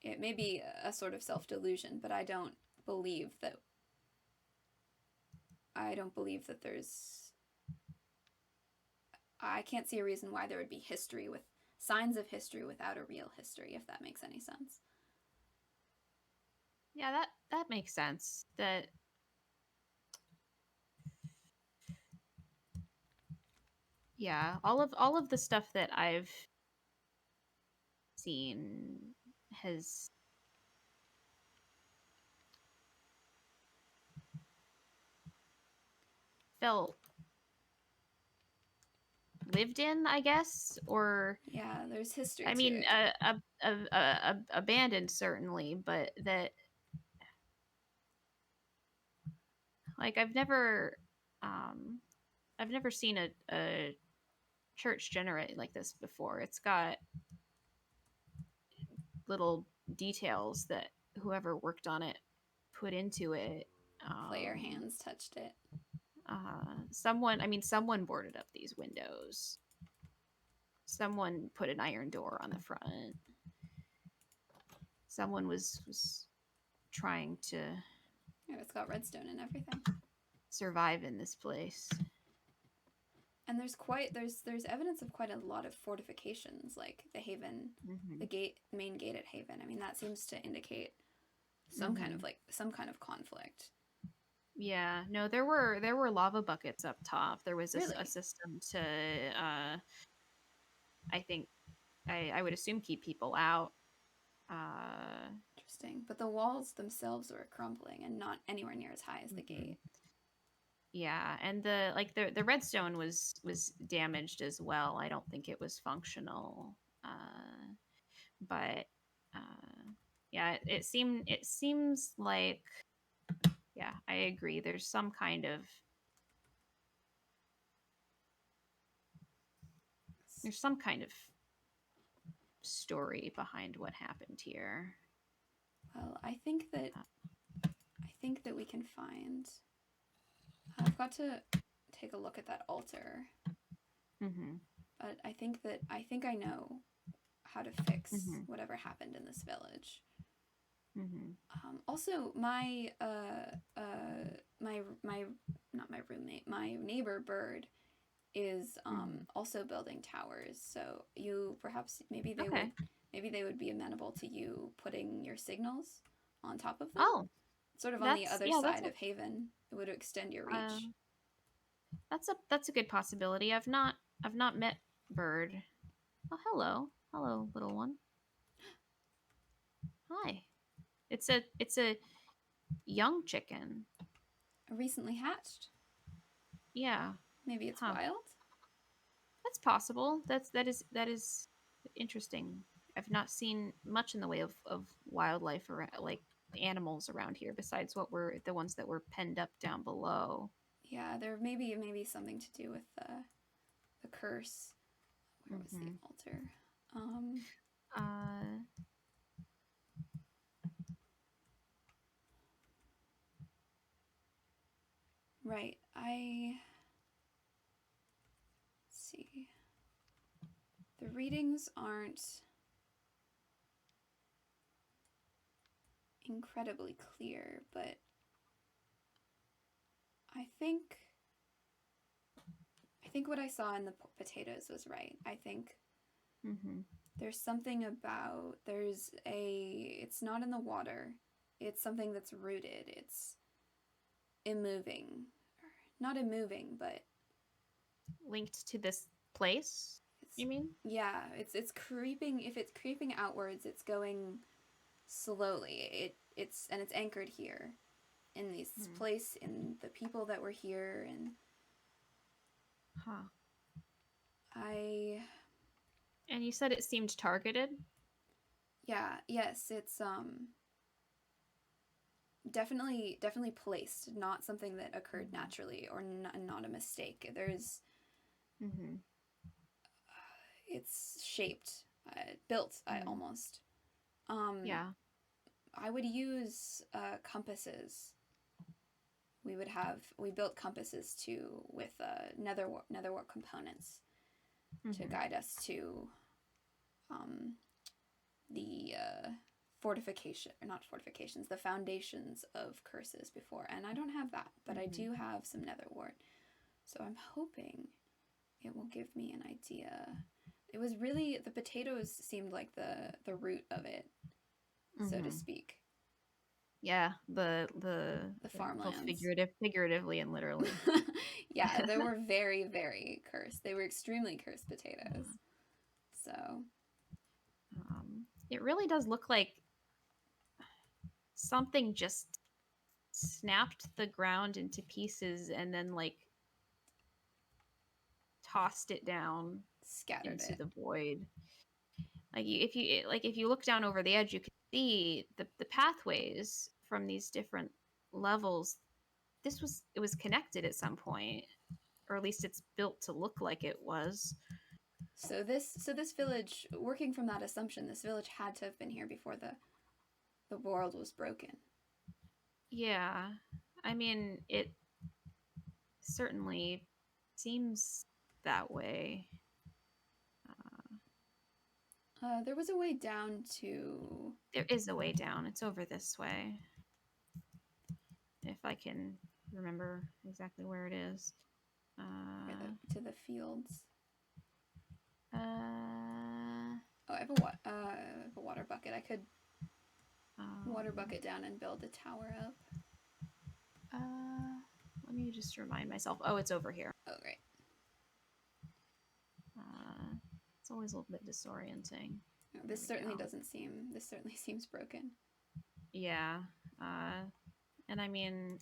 it may be a sort of self delusion, but believe that I don't believe that there's. I can't see a reason why there would be history with signs of history without a real history, if that makes any sense. Yeah, that makes sense. That yeah, all of the stuff that I've seen has felt lived in, I guess, or Yeah, there's history I to mean, it. abandoned certainly, but that, like, um, I've never seen a church generate like this before. It's got little details that whoever worked on it put into it. Player Um, hands touched it. someone boarded up these windows. Someone put an iron door on the front. Someone was trying to Yeah, it's got redstone and everything. survive in this place. And there's evidence of quite a lot of fortifications, like the Haven, Mm-hmm. the main gate at Haven. I mean, that seems to indicate Mm-hmm. some kind of conflict. Yeah, no, there were lava buckets up top. There was a Really? system to, I think, I would assume keep people out. Uh, Interesting. But the walls themselves were crumbling and not anywhere near as high as the gate. Yeah, and the redstone was damaged as well. I don't think it was functional. But yeah, it seems like, yeah, I agree. There's some kind of story behind what happened here. Well, I think that we can find. I've got to take a look at that altar. But I think I know how to fix whatever happened in this village. Also, my not my roommate, my neighbor bird is also building towers. So you perhaps maybe they would be amenable to you putting your signals on top of them. Oh, sort of on the other side of Haven. It would extend your reach. That's a good possibility. I've not met Bird. Oh, hello, little one. Hi. It's a young chicken. Recently hatched. Yeah. Maybe it's wild. That's possible. That is interesting. I've not seen much in the way of wildlife or like animals around here besides what were the ones that were penned up down below. Yeah, there may be something to do with the curse. Where was the altar? Right. Let's see. The readings aren't incredibly clear, but I think what I saw in the potatoes was right. I think there's something about it's not in the water. It's something that's rooted. It's immoving. Not immoving, but linked to this place. You mean? Yeah, it's creeping. If it's creeping outwards, it's going slowly. It's anchored here in this place, in the people that were here, and And you said it seemed targeted? Yeah, yes, it's definitely placed, not something that occurred naturally or not a mistake. There's it's shaped, built almost. Yeah. I would use compasses. We built compasses too with netherwork components to guide us to the the foundations of curses before. And I don't have that, but I do have some netherwort. So I'm hoping it will give me an idea. It was really, the potatoes seemed like the root of it, so to speak. Yeah, the farmlands. Figuratively and literally. Yeah, they were very, very cursed. They were extremely cursed potatoes. So it really does look like something just snapped the ground into pieces and then like tossed it down, scattered into it. the void. Like if you look down over the edge, you can see the pathways from these different levels. It was connected at some point, or at least it's built to look like it was. So this village, working from that assumption, this village had to have been here before the world was broken. Yeah, I mean, it certainly seems that way. There was a way down to... There is a way down. It's over this way. If I can remember exactly where it is. To the fields. Oh, I have a water bucket. I could water bucket down and build a tower up. Let me just remind myself. Oh, it's over here. Oh, great. It's always a little bit disorienting. This certainly seems broken. Yeah. And I mean,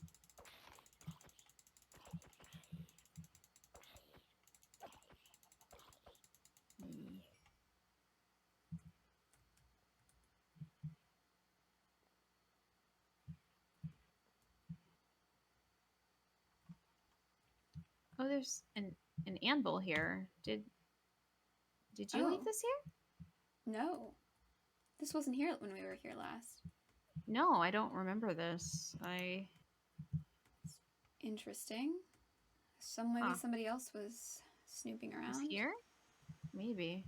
hmm. Oh, there's an anvil here. Did you leave Oh, this here? no. This wasn't here when we were here last. No, I don't remember this. Interesting. Maybe Huh. somebody else was snooping Was around. here? Maybe.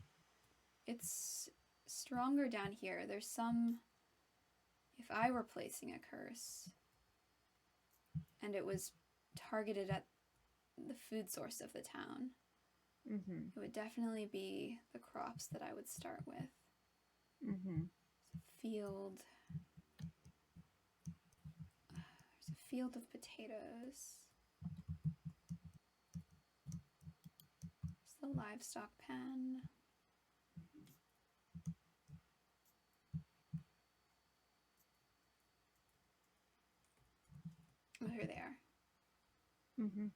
It's stronger down here. There's some. If I were placing a curse and it was targeted at the food source of the town, Mm-hmm. it would definitely be the crops that I would start with. Mm-hmm. Field. There's a field of potatoes. There's the livestock pen. Oh, here they are. Mm-hmm.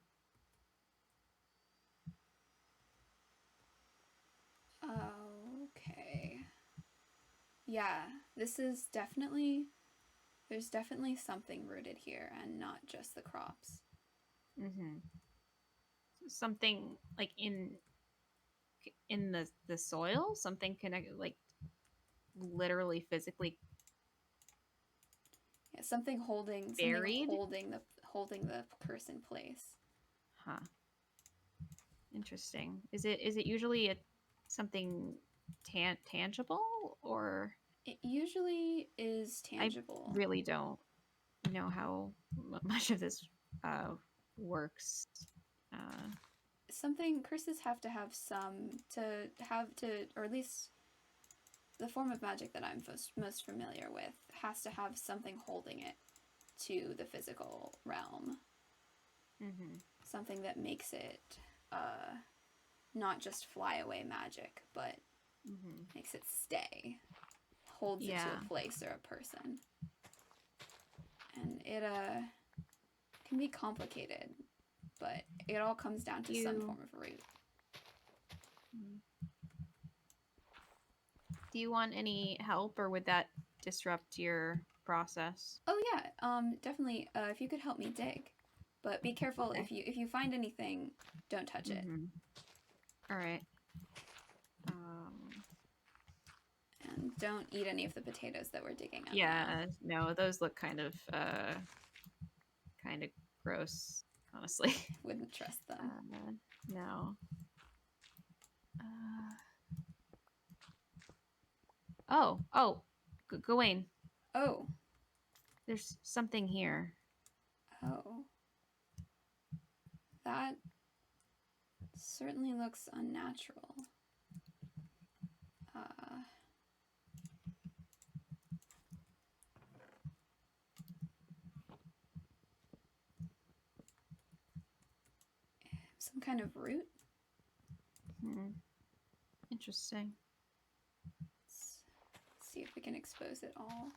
Okay. Yeah, this is definitely. There's definitely something rooted here and not just the crops. Mm-hmm. Something like in the soil, something connected, like literally physically Yeah, something holding buried. holding the curse in place. Huh. Interesting. Is it usually something tangible, or It usually is I tangible. really don't know how much of this uh, works. Uh, Something curses have to have or at least the form of magic that I'm most familiar with has to have something holding it to the physical realm. mm-hmm. Something that makes it not just fly away magic, but Mm-hmm. makes it stay, holds it to Yeah. a place or a person. And it can be complicated, but it all comes down to some form of root. Do you want any help, or would that disrupt your process? Oh yeah, definitely. If you could help me dig, but be careful. Okay. If you find anything, don't touch it. Mm-hmm. All right. And don't eat any of the potatoes that we're digging up. Yeah. No, those look kind of gross, honestly. Wouldn't trust them. No. Oh, Gawain. Oh. There's something here. Oh. That certainly looks unnatural. Some kind of root? Interesting. Let's see if we can expose it all.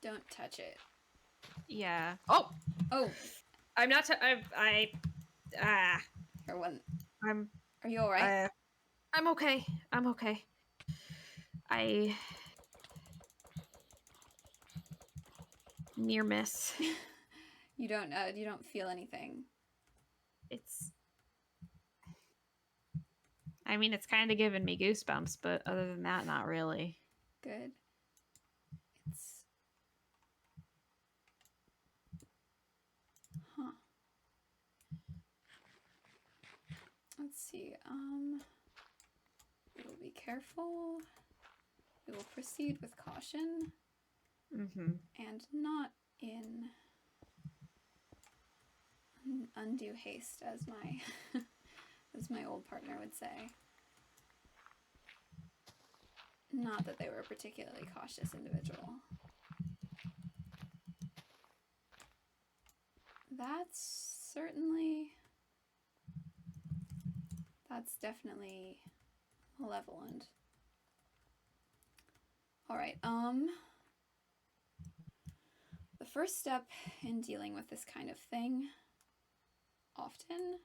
Don't touch it. Yeah. Oh! I'm not. Here, one. I'm. Are you all right? I'm okay. I'm okay. I near miss. You don't feel anything. I mean, it's kind of giving me goosebumps, but other than that, not really. Good. Huh. Let's see. We will be careful. We will proceed with caution. Mm-hmm. And not in undue haste, as my as my old partner would say. Not that they were a particularly cautious individual. That's definitely malevolent. All right. first step in dealing with this kind of thing often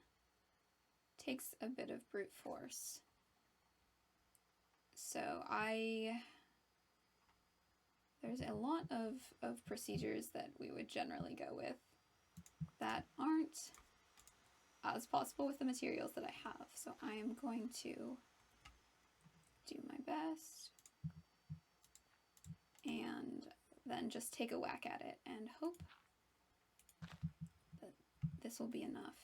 takes a bit of brute force. So there's a lot of procedures that we would generally go with that aren't as possible with the materials that I have. So I am going to do my best and then just take a whack at it and hope that this will be enough.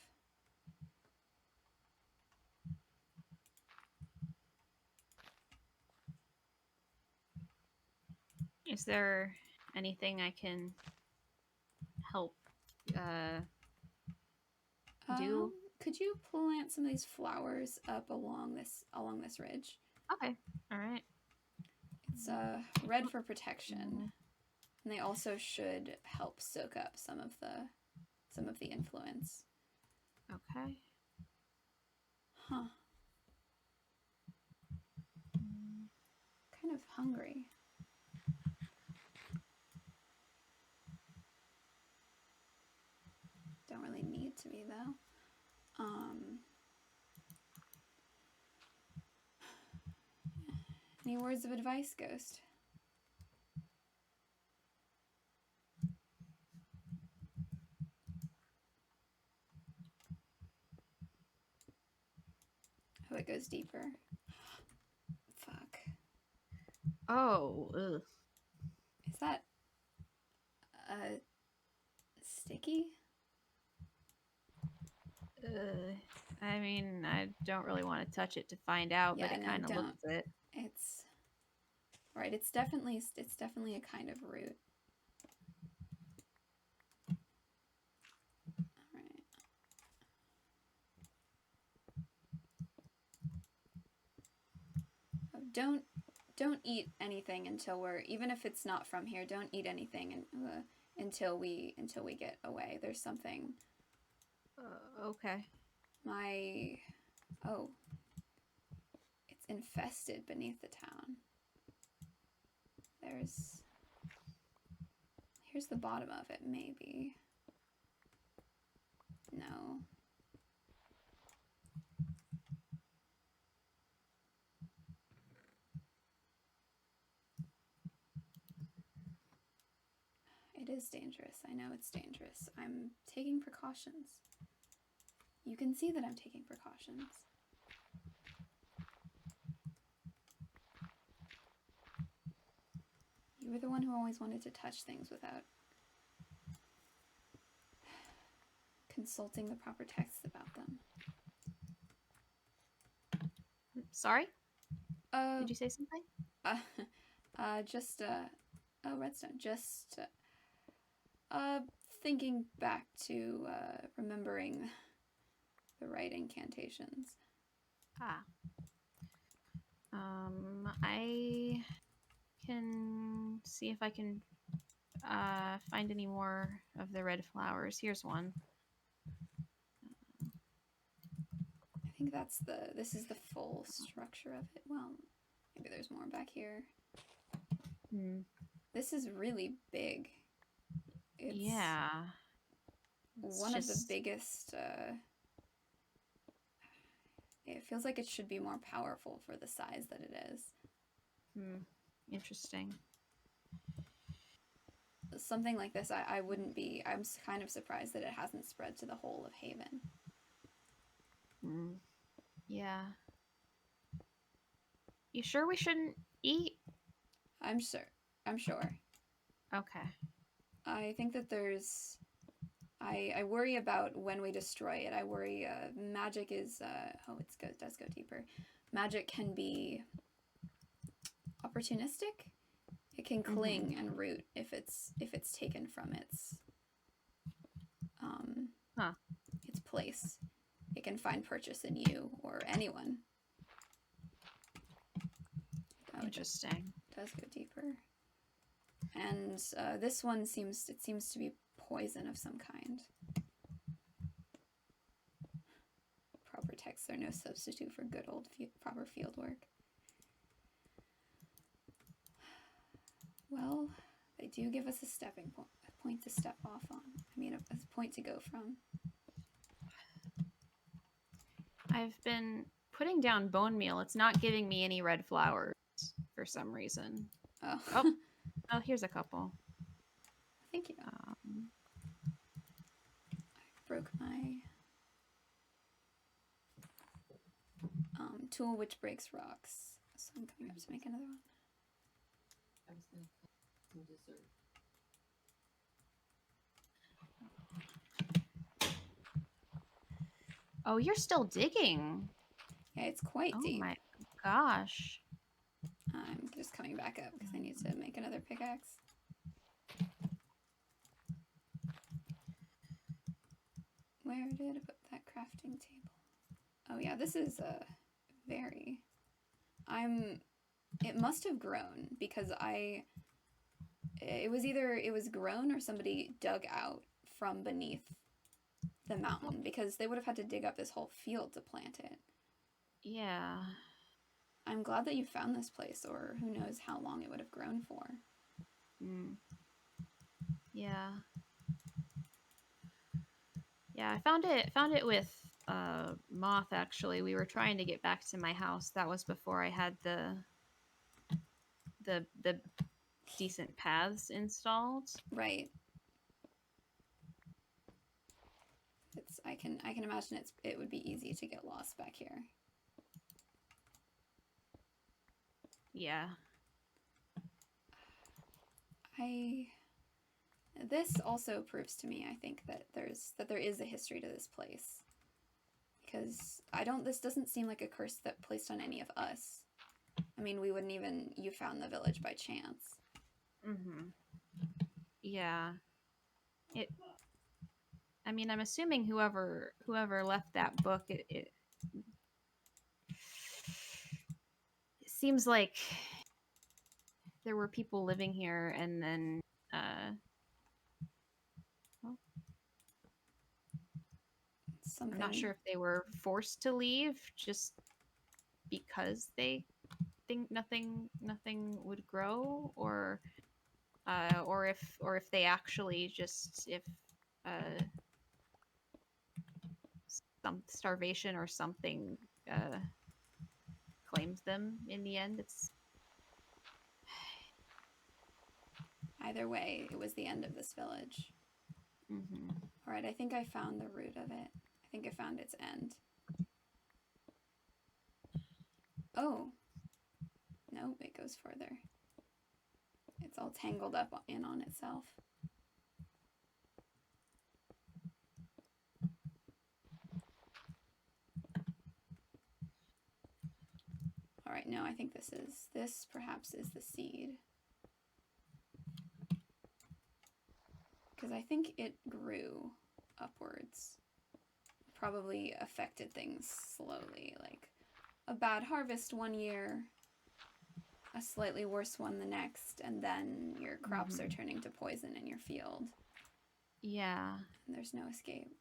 Is there anything I can help do? Could you plant some of these flowers up along this ridge? Okay. All right. It's red for protection, and they also should help soak up some of the influence. Okay. Huh. Kind of hungry. Don't really need to be though. Any words of advice, Ghost? Oh, it goes deeper. Fuck. Oh, ugh. Is that sticky? I mean, I don't really want to touch it to find out, Yeah, but it no, kind of don't. looks it. It's right. It's definitely a kind of root. All right. Oh, don't eat anything until even if it's not from here. Don't eat anything until we get away. There's something. Okay. It's infested beneath the town. Here's the bottom of it, maybe. No. It is dangerous. I know it's dangerous. I'm taking precautions. You can see that I'm taking precautions. You were the one who always wanted to touch things without consulting the proper texts about them. Sorry? Did you say something? Redstone. Just thinking back to remembering the right incantations. I can see if I can find any more of the red flowers. Here's one. I think this is the full structure of it. Well, maybe there's more back here. This is really big. It's one of the biggest. It feels like it should be more powerful for the size that it is. Interesting. Something like this, I wouldn't be. I'm kind of surprised that it hasn't spread to the whole of Haven. Yeah. You sure we shouldn't eat? I'm sure. Okay. I think that there's. I worry about when we destroy it. I worry magic is. It does go deeper. Magic can be opportunistic. It can cling and root if it's taken from its place. It can find purchase in you or anyone. Interesting. It does go deeper. And this one seems to be poison of some kind. Proper texts are no substitute for good old proper field work. Well, they do give us a stepping point to step off on. I mean, a point to go from. I've been putting down bone meal. It's not giving me any red flowers for some reason. Oh. Oh, here's a couple. Thank you. I broke my tool which breaks rocks. So I'm coming up to make another one. I was going to cut some dessert. Oh, you're still digging. Yeah, it's quite deep. Oh my gosh. I'm just coming back up because I need to make another pickaxe. Where did I put that crafting table? Oh yeah, this is a very... It must have grown because it was either it was grown or somebody dug out from beneath the mountain because they would have had to dig up this whole field to plant it. Yeah. I'm glad that you found this place, or who knows how long it would have grown for. Yeah. Yeah, I found it with Moth actually. We were trying to get back to my house. That was before I had the decent paths installed. Right. I can imagine it would be easy to get lost back here. Yeah. This also proves to me, I think, that there is a history to this place. Because this doesn't seem like a curse that placed on any of us. I mean, you found the village by chance. Yeah. I mean, I'm assuming whoever left that book, it seems like there were people living here and then I'm not sure if they were forced to leave just because they think nothing would grow, or if they actually just some starvation or something claims them in the end. It's either way, it was the end of this village. All right, I think I found the root of it. I think I found its end. Oh. No, it goes further. It's all tangled up in on itself. All right, no, I think this perhaps is the seed. Because I think it grew upwards. Probably affected things slowly, like a bad harvest one year, a slightly worse one the next, and then your crops are turning to poison in your field. Yeah. And there's no escape.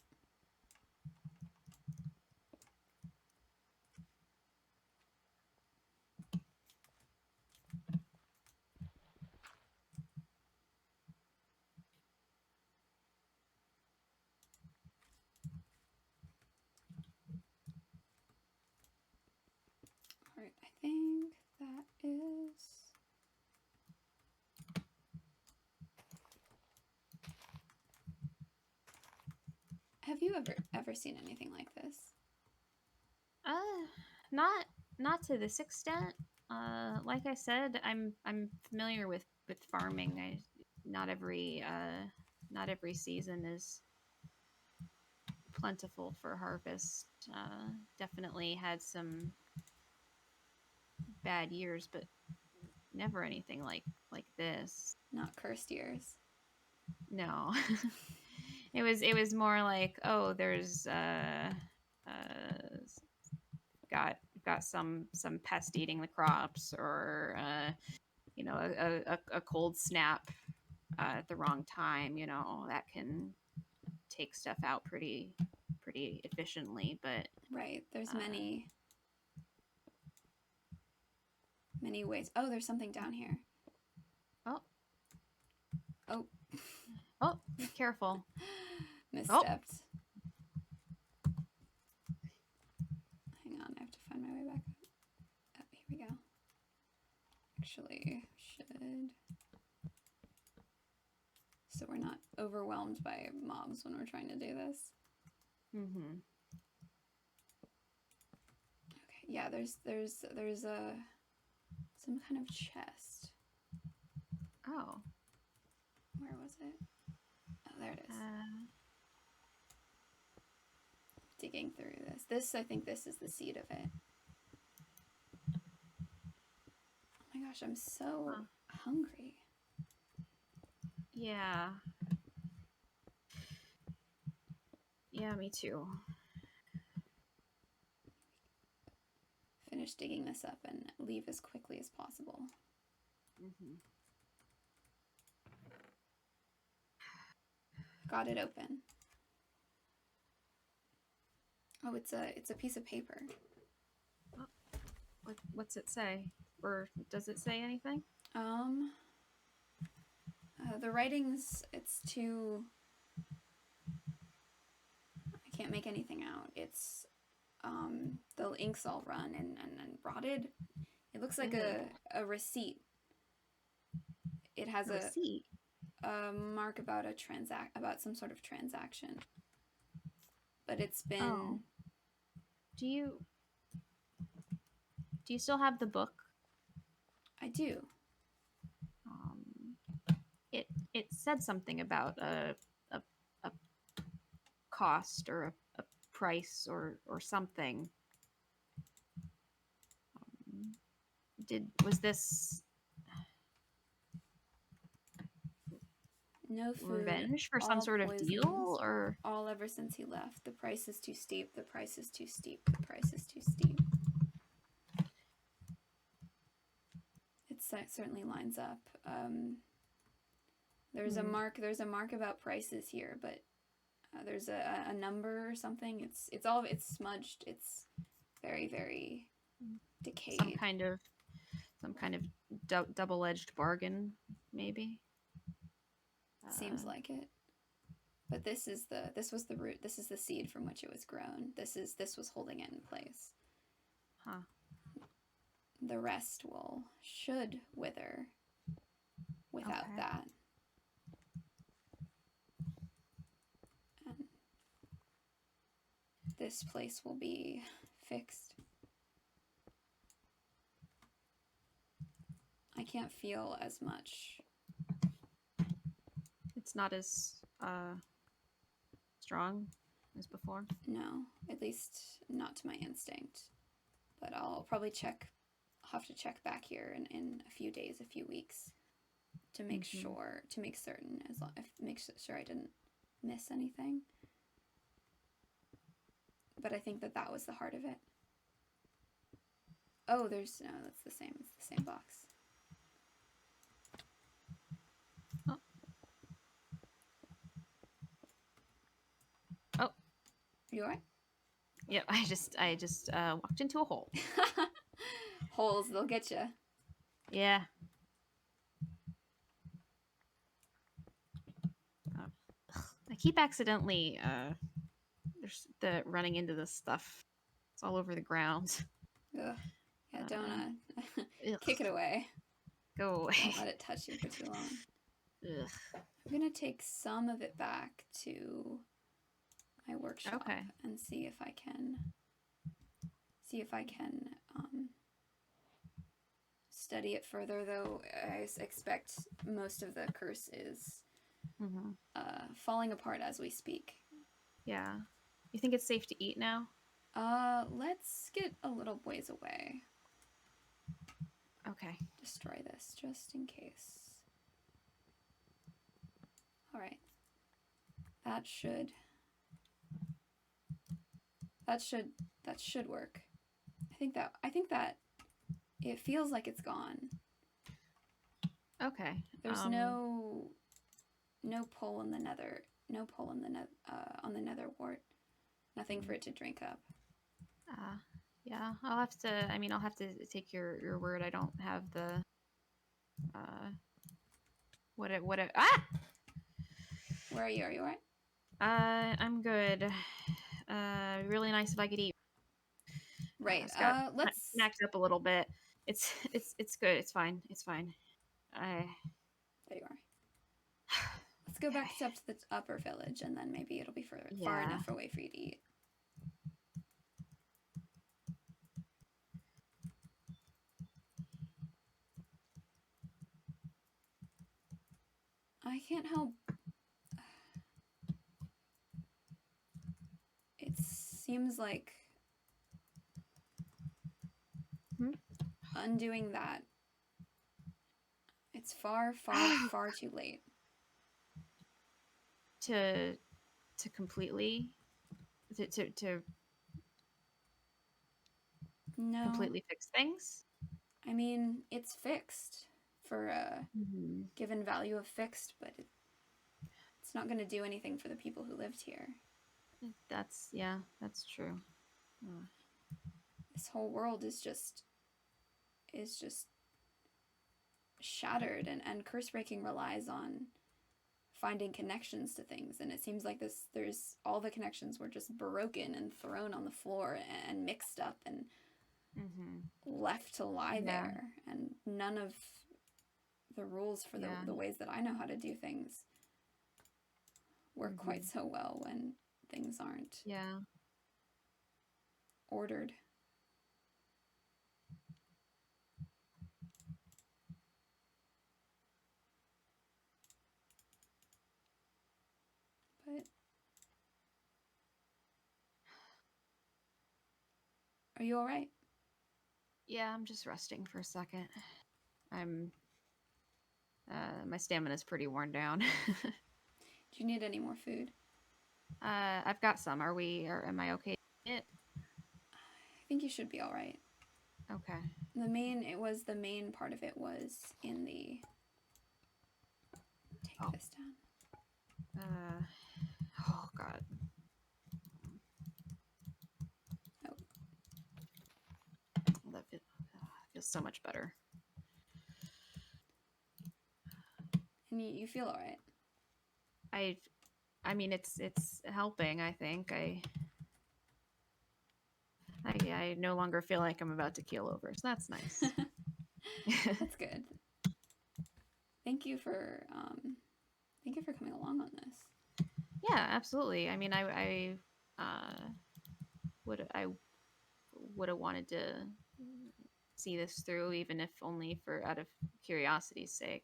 Alright, I think that is... Have you ever seen anything like this? Not to this extent. Like I said, I'm familiar with farming. Not every season is plentiful for harvest. Definitely had some bad years, but never anything like this. Not cursed years. No. It was more like, oh, there's got some pest eating the crops, or a cold snap at the wrong time. That can take stuff out pretty efficiently. But right, there's many ways. Oh, there's something down here. Oh. Oh, be careful. Misstepped. Hang on, I have to find my way back up. Oh, here we go. Actually, should... So we're not overwhelmed by mobs when we're trying to do this. Mm-hmm. Okay, yeah, there's a some kind of chest. Oh. Where was it? Oh, there it is. Digging through this. I think this is the seed of it. Oh my gosh, I'm so hungry. Yeah. Yeah, me too. Finish digging this up and leave as quickly as possible. Mm-hmm. Got it open. Oh, it's a piece of paper. What's it say? Or does it say anything? The writings, it's too... I can't make anything out. It's, the ink's all run and rotted. It looks like a receipt. It has a receipt? A mark about about some sort of transaction. But it's been... Oh. Do you still have the book? I do. It said something about a cost or a price or something. Was this no food, revenge for some sort of deal, or all ever since he left? The price is too steep. The price is too steep. The price is too steep. It certainly lines up. There's a mark. There's a mark about prices here, but there's a number or something. It's smudged. It's very, very decayed. Some kind of double-edged bargain, maybe. Seems like it. But this was the root. This is the seed from which it was grown. This was holding it in place. Huh. The rest should wither without that. And this place will be fixed. I can't feel as much. It's not as strong as before? No, at least not to my instinct. But I'll probably have to check back here in a few days, a few weeks, to make sure, to make certain, make sure I didn't miss anything. But I think that was the heart of it. Oh, that's the same. It's the same box. Oh. You alright? Yep, I just walked into a hole. Holes, they'll get you. Yeah. I keep accidentally running into this stuff. It's all over the ground. Ugh. Yeah, don't kick it away. Go away. Don't let it touch you for too long. Ugh. I'm gonna take some of it back to my workshop and see if I can study it further, though I expect most of the curse is falling apart as we speak. Yeah. You think it's safe to eat now? Let's get a little ways away. Okay. Destroy this just in case. Alright. That should work. I think that it feels like it's gone. Okay. There's no pull in the nether, on the nether wart. Nothing for it to drink up. Yeah, I'll have to take your word. I don't have the Where are you? Are you alright? I'm good. Really nice if I could eat. Right. It's got Let's. snacked up a little bit. It's good. It's fine. It's fine. I There you are. Let's go back up to the upper village, and then maybe it'll be far Yeah. enough away for you to eat. I can't help. It seems like undoing that. It's far, far, far too late. To completely to No. completely fix things. I mean, it's fixed for a given value of fixed, but it's not going to do anything for the people who lived here. That's true. This whole world is just shattered, and curse breaking relies on finding connections to things, and it seems like there's all the connections were just broken and thrown on the floor and mixed up and left to lie there, and none of the rules for the ways that I know how to do things work quite so well when things aren't ordered. But are you all right? Yeah, I'm just resting for a second. I'm my stamina's pretty worn down. Do you need any more food? I've got some. Am I okay? I think you should be all right. Okay. The main part of it was in the. Take this down. Oh God. Oh. That feels so much better. And you feel all right. I mean, it's helping. I think I no longer feel like I'm about to keel over, so that's nice. That's good. Thank you for coming along on this. Yeah, absolutely. I mean, I would have wanted to see this through, even if only for out of curiosity's sake.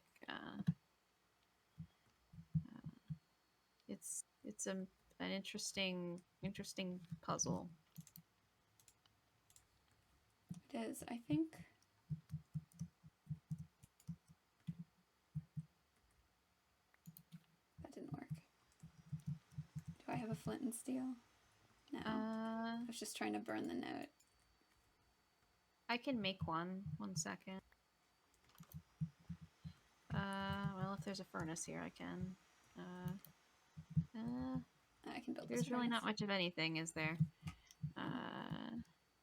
It's an interesting puzzle. It is. I think. That didn't work. Do I have a flint and steel? No. I was just trying to burn the note. I can make one. 1 second. Well, if there's a furnace here, I can. I can build. There's really not much of anything, is there?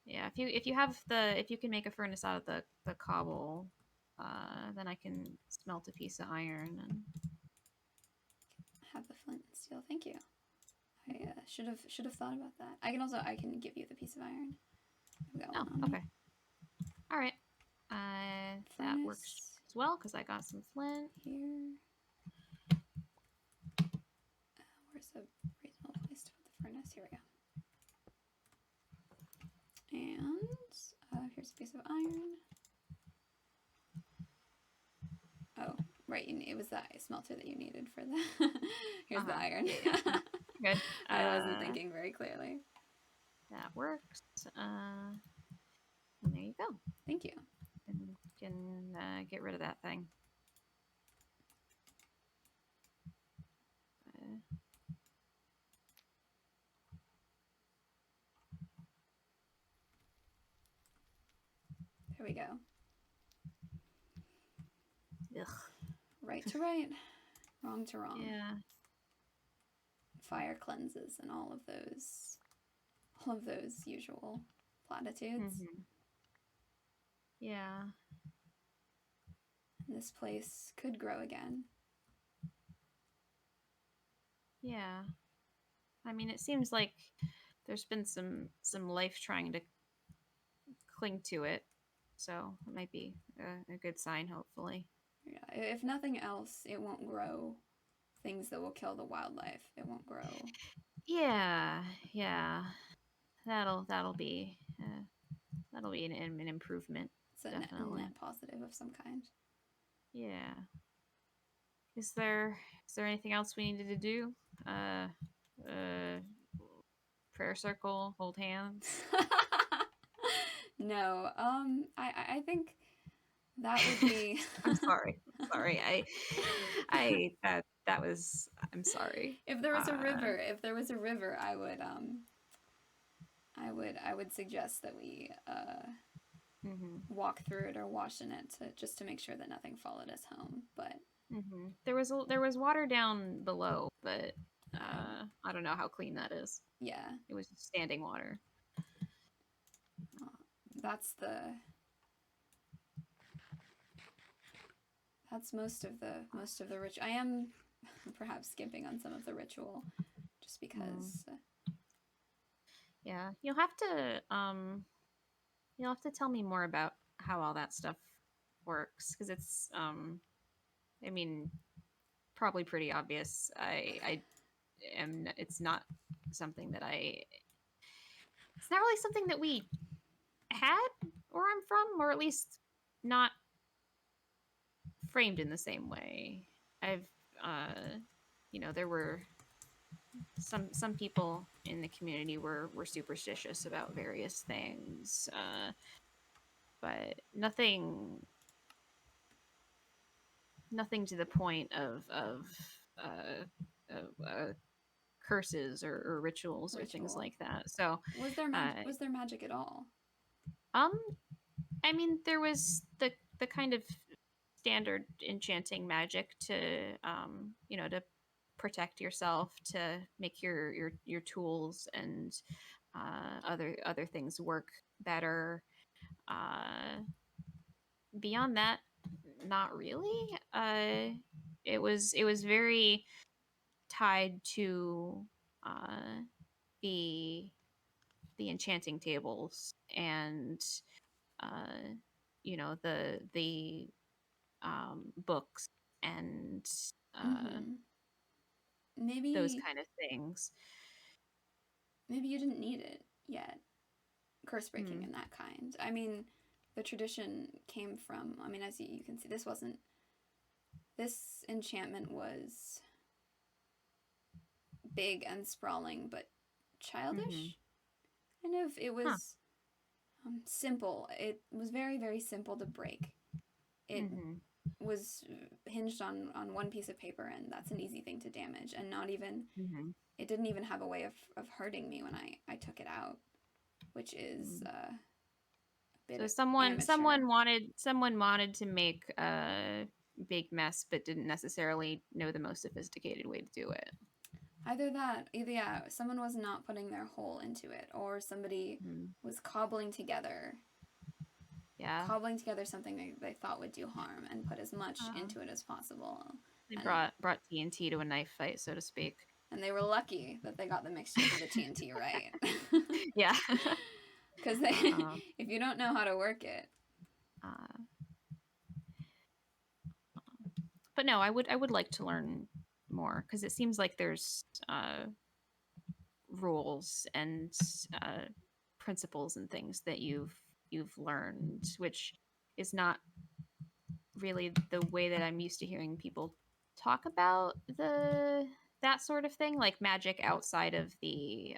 Yeah. If you can make a furnace out of the cobble, then I can smelt a piece of iron and have the flint and steel. Thank you. I should have thought about that. I can give you the piece of iron. Okay. All right. That works as well because I got some flint here. Where's a reasonable place to put the furnace? Here we go. And here's a piece of iron. Oh, right. It was that smelter that you needed for the. Here's the iron. Good. I wasn't thinking very clearly. That works. And there you go. Thank you. And you can get rid of that thing. There we go. Ugh. Right to right, wrong to wrong. Yeah. Fire cleanses and all of those usual platitudes. Yeah. And this place could grow again. Yeah. I mean, it seems like there's been some life trying to cling to it, so it might be a good sign, hopefully. Yeah, if nothing else, it won't grow things that will kill the wildlife. It won't grow. Yeah, yeah. That'll be an improvement, It's a definitely. net positive of some kind. Yeah. Is there anything else we needed to do? Uh, prayer circle, hold hands. No, I think that would be. I'm sorry. Sorry. That was. I'm sorry. If there was a river, I would suggest that we Mm-hmm. walk through it or wash in it just to make sure that nothing followed us home. But Mm-hmm. There was water down below, but I don't know how clean that is. yeah, It was just standing water. that's most of the ritual. I am perhaps skipping on some of the ritual, just because. Yeah, you'll have to tell me more about how all that stuff works, because it's I mean, probably pretty obvious. I am. It's not something that I. It's not really something that we had where I'm from, or at least not framed in the same way. I've, there were some people in the community were superstitious about various things, but nothing to the point curses or rituals or things like that. So, Was there magic at all? um, I mean, there was the kind of standard enchanting magic to to protect yourself, to make your tools and other things work better. Beyond that, not really. It was very tied to uh, the enchanting tables and uh, the books and Mm-hmm. those Maybe kind of things. you didn't need it yet. Curse breaking Hmm. and that kind. I mean, the tradition came from. I mean, as you can see, this enchantment was big and sprawling, but Mm-hmm. childish. Kind of. It Huh. was simple. It was very, very simple to break. It Mm-hmm. was hinged on one piece of paper, and that's an easy thing to damage. And not even, Mm-hmm. it didn't even have a way of hurting me when I took it out, which is Mm-hmm. a bit So amateur. someone wanted to make a big mess, but didn't necessarily know the most sophisticated way to do it. Either yeah, someone was not putting their whole into it, or somebody Mm-hmm. was Yeah. cobbling together something they thought would do harm, and put as much Uh, into it as possible. they And brought TNT to a knife fight, so to speak. they were lucky that they got the mixture for the TNT right. Yeah. Because uh, if you don't know how to work it, uh, but no, I would like to learn more, because it seems like there's rules and uh, principles and things that you've learned, which is not really the way that I'm used to hearing people talk about that sort of thing, like magic outside of the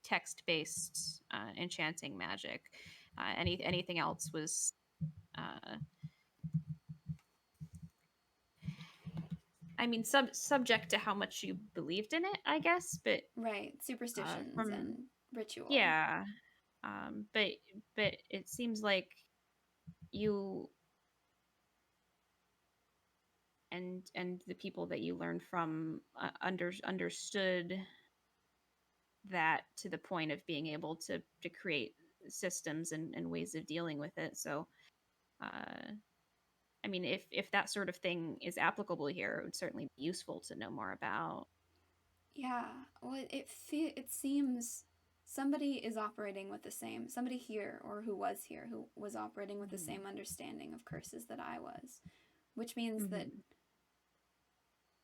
text based enchanting magic. Anything else was uh, I mean, subject to how much you believed in it, I guess. But right, superstitions from and ritual. yeah, but it seems like you and the people that you learned from understood that to the point of being able to create systems and ways of dealing with it. So, I mean, if that sort of thing is applicable here, it would certainly be useful to know more about. Yeah, well, it seems somebody is operating with the same, somebody here or who was operating with the same understanding of curses that I was, which means that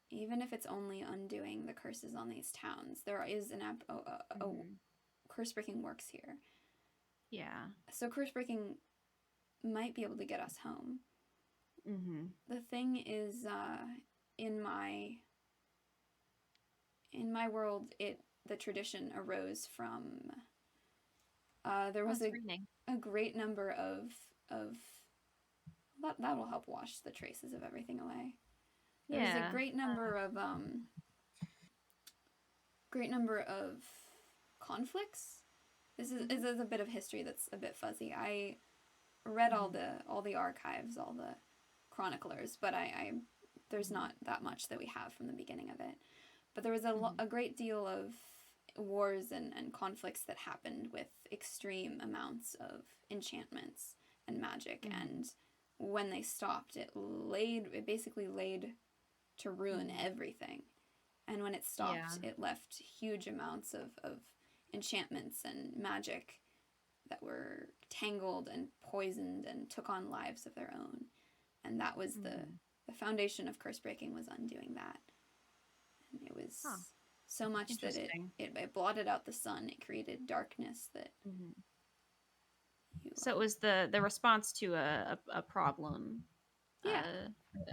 even if it's only undoing the curses on these towns, there is curse breaking works here. Yeah. So curse breaking might be able to get us home. The thing is, in my world, the tradition arose from there was a great number of that will help wash the traces of everything away. There was a great number of conflicts. This is a bit of history that's a bit fuzzy. I read all the archives, all the chroniclers, but I there's not that much that we have from the beginning of it. But there was a great deal of wars and conflicts that happened with extreme amounts of enchantments and magic, and when they stopped, it basically laid to ruin everything. And when it stopped, it left huge amounts of enchantments and magic that were tangled and poisoned and took on lives of their own. And that was the foundation of curse breaking, was undoing that. And it was so much that it blotted out the sun. It created darkness that so it was the response to a problem.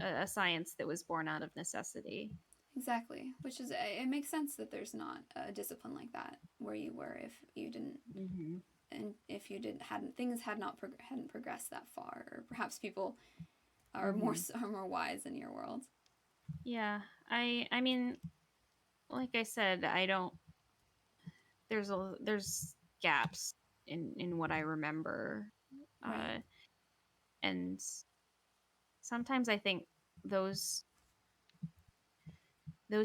A science that was born out of necessity. Exactly, which is, it makes sense that there's not a discipline like that where you were if you didn't, and if you hadn't progressed that far, or perhaps people are more wise in your world. Yeah, I mean, like I said, I don't. There's gaps in what I remember, and sometimes I think those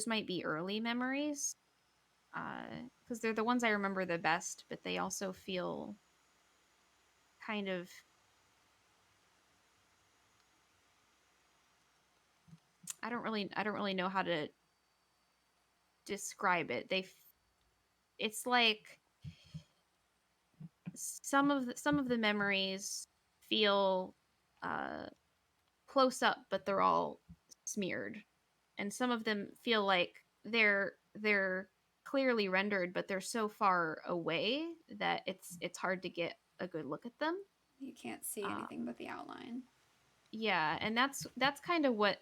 might be early memories, because they're the ones I remember the best, but they also feel kind of, I don't really know how to describe it. It's like some of the memories feel close up, but they're all smeared, and some of them feel like they're clearly rendered, but they're so far away that it's hard to get a good look at them. You can't see anything but the outline. Yeah, and that's kind of what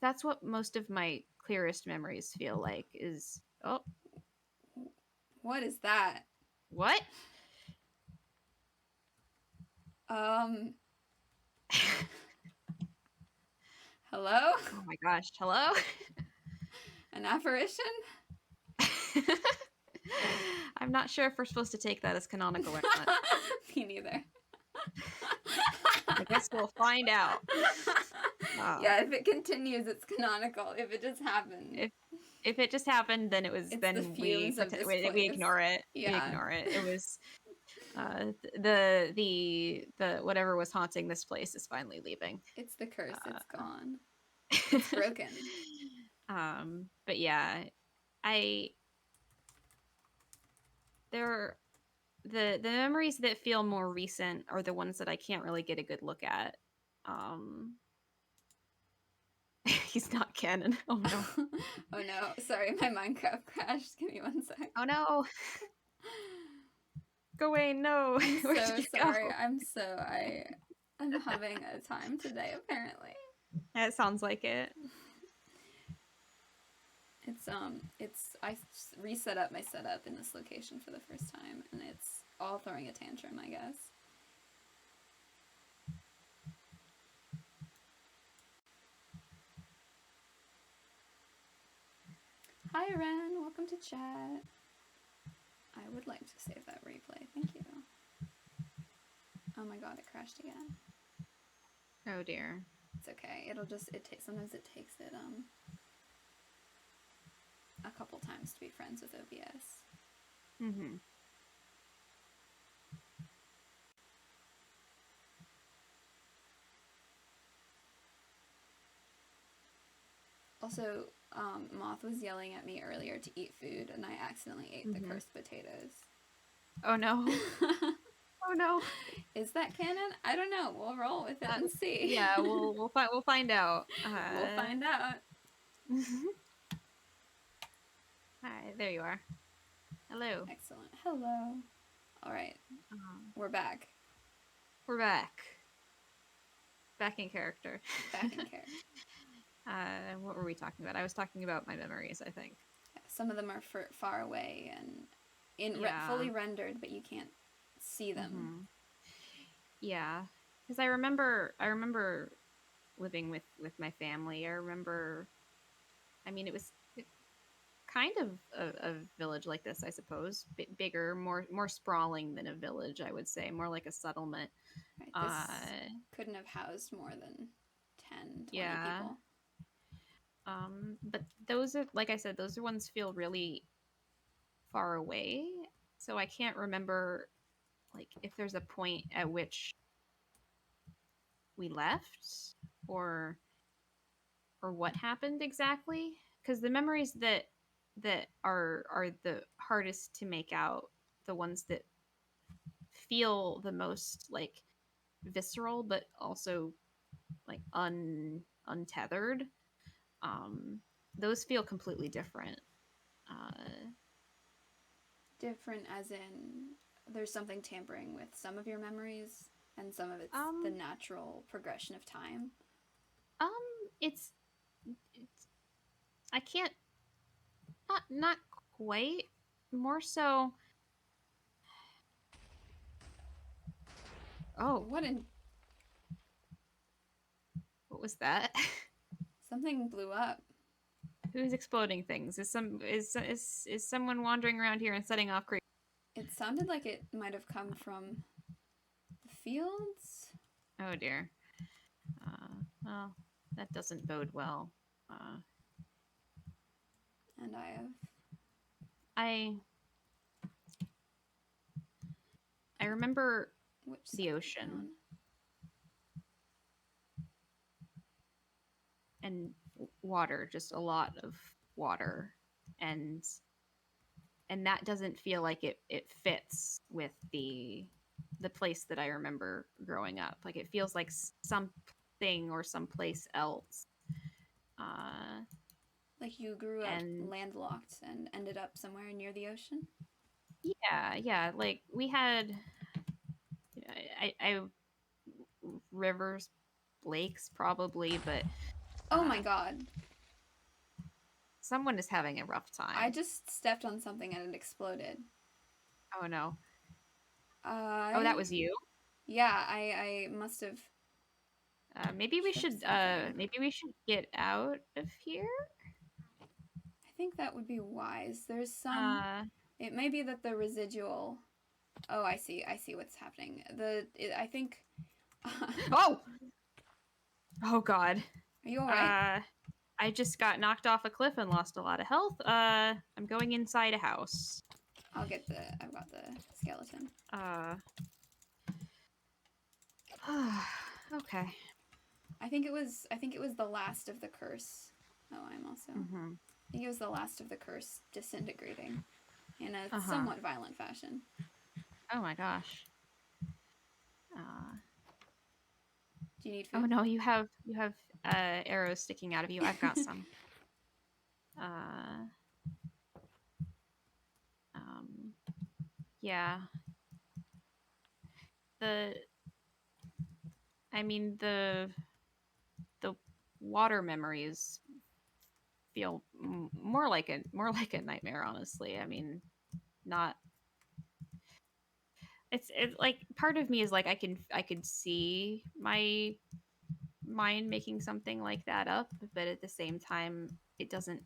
that's what most of my clearest memories feel like. Is what is that? What? Hello? Oh my gosh, hello? An apparition? I'm not sure if we're supposed to take that as canonical or not. Me neither. I guess we'll find out. Yeah, if it continues, it's canonical. If it just happened. If it just happened, then it was. It's then the fumes of this place. we ignore it. Yeah. We ignore it. It was the whatever was haunting this place is finally leaving. It's the curse. It's gone. It's broken. But yeah, the memories that feel more recent are the ones that I can't really get a good look at. He's not canon. Oh no. Oh no. Sorry, my Minecraft crashed. Give me 1 sec. Oh no. Gawain, no. I'm so sorry. I'm having a time today, apparently. It sounds like it. I reset up my setup in this location for the first time, and it's all throwing a tantrum, I guess. Hi, Ren. Welcome to chat. I would like to save that replay. Thank you. Oh my god, it crashed again. Oh dear. It's okay. Sometimes it takes it a couple times to be friends with OBS. Also, Moth was yelling at me earlier to eat food, and I accidentally ate the cursed potatoes. Oh no. Oh no. Is that canon? I don't know. We'll roll with it and see. Yeah, we'll find out. We'll find out. Hi, there you are. Hello. Excellent. Hello. All right. We're back. We're back. Back in character. Back in character. What were we talking about? I was talking about my memories, I think. Yeah, some of them are far away and fully rendered, but you can't see them. Yeah, because I remember living with my family. I remember, I mean, it was kind of a village like this, I suppose. Bigger, more sprawling than a village, I would say. More like a settlement. Right, this couldn't have housed more than 10, 20 people. But those are, like I said, those ones feel really far away. So I can't remember, like, if there's a point at which we left or what happened exactly. Because the memories that are the hardest to make out, the ones that feel the most like visceral, but also like untethered. Those feel completely different. Different as in there's something tampering with some of your memories, and some of it's the natural progression of time. It's I can't not quite. More so. Oh, what was that? Something blew up. Who's exploding things? Is someone wandering around here and setting off crazy? It sounded like it might have come from the fields. Oh dear. Well, that doesn't bode well. And I remember the ocean and water, just a lot of water, and that doesn't feel like it fits with the place that I remember growing up. Like it feels like something or someplace else. Like you grew up landlocked and ended up somewhere near the ocean? Yeah. Like we had, I rivers, lakes probably, but oh my god. Someone is having a rough time. I just stepped on something and it exploded. Oh no. Oh, that was you? Yeah, I must have. Maybe we should get out of here. I think that would be wise. There's some. It may be that the residual. Oh, I see what's happening. I think. Oh God. Are you alright? I just got knocked off a cliff and lost a lot of health. I'm going inside a house. I've got the skeleton. Okay. I think it was the last of the curse. Oh, I'm also. I think it was the last of the curse disintegrating in a somewhat violent fashion. Oh my gosh. Do you need food? Oh no, you have arrows sticking out of you. I've got some. Yeah. The water memories feel more like a nightmare, honestly. I mean, not. It's like part of me is like I could see my mind making something like that up, but at the same time it doesn't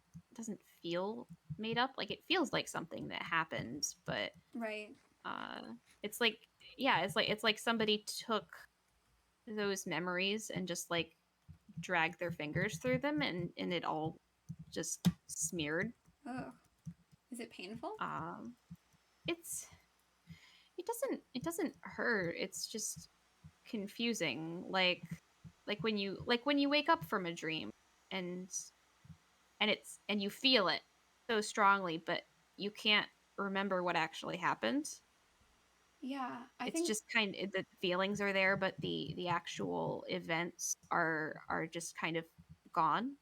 feel made up. Like it feels like something that happened, but right. It's like it's like somebody took those memories and just like dragged their fingers through them and it all just smeared. Oh, is it painful? It doesn't hurt. It's just confusing. Like when you wake up from a dream and and you feel it so strongly, but you can't remember what actually happened. Yeah, I It's think just the feelings are there, but the actual events are just kind of gone.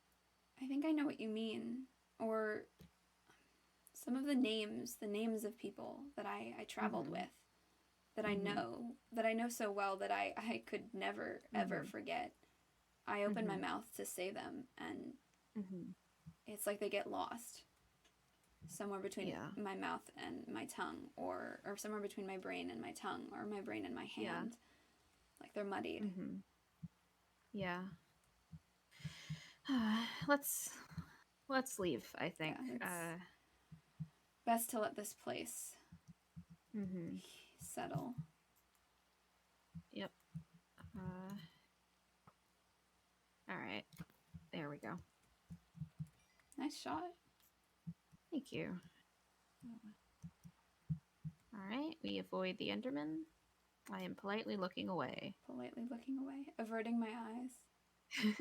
I know what you mean. Or some of the names of people that I traveled Mm-hmm. with, Mm-hmm. that I know so well that I could never ever Mm-hmm. forget. I open my Mm-hmm. mouth to say them, and Mm-hmm. it's like they get lost somewhere between Yeah. my mouth and my tongue, or somewhere between my brain and my tongue, or my brain and my Yeah. hand. Like they're muddied. Mm-hmm. Yeah. let's let's leave, I Yeah, think. it's best to let this place Mm-hmm. settle. Yep. All right. There we go. Nice shot. Thank you. All right. We avoid the Enderman. I am politely looking away. Politely looking away, averting my eyes.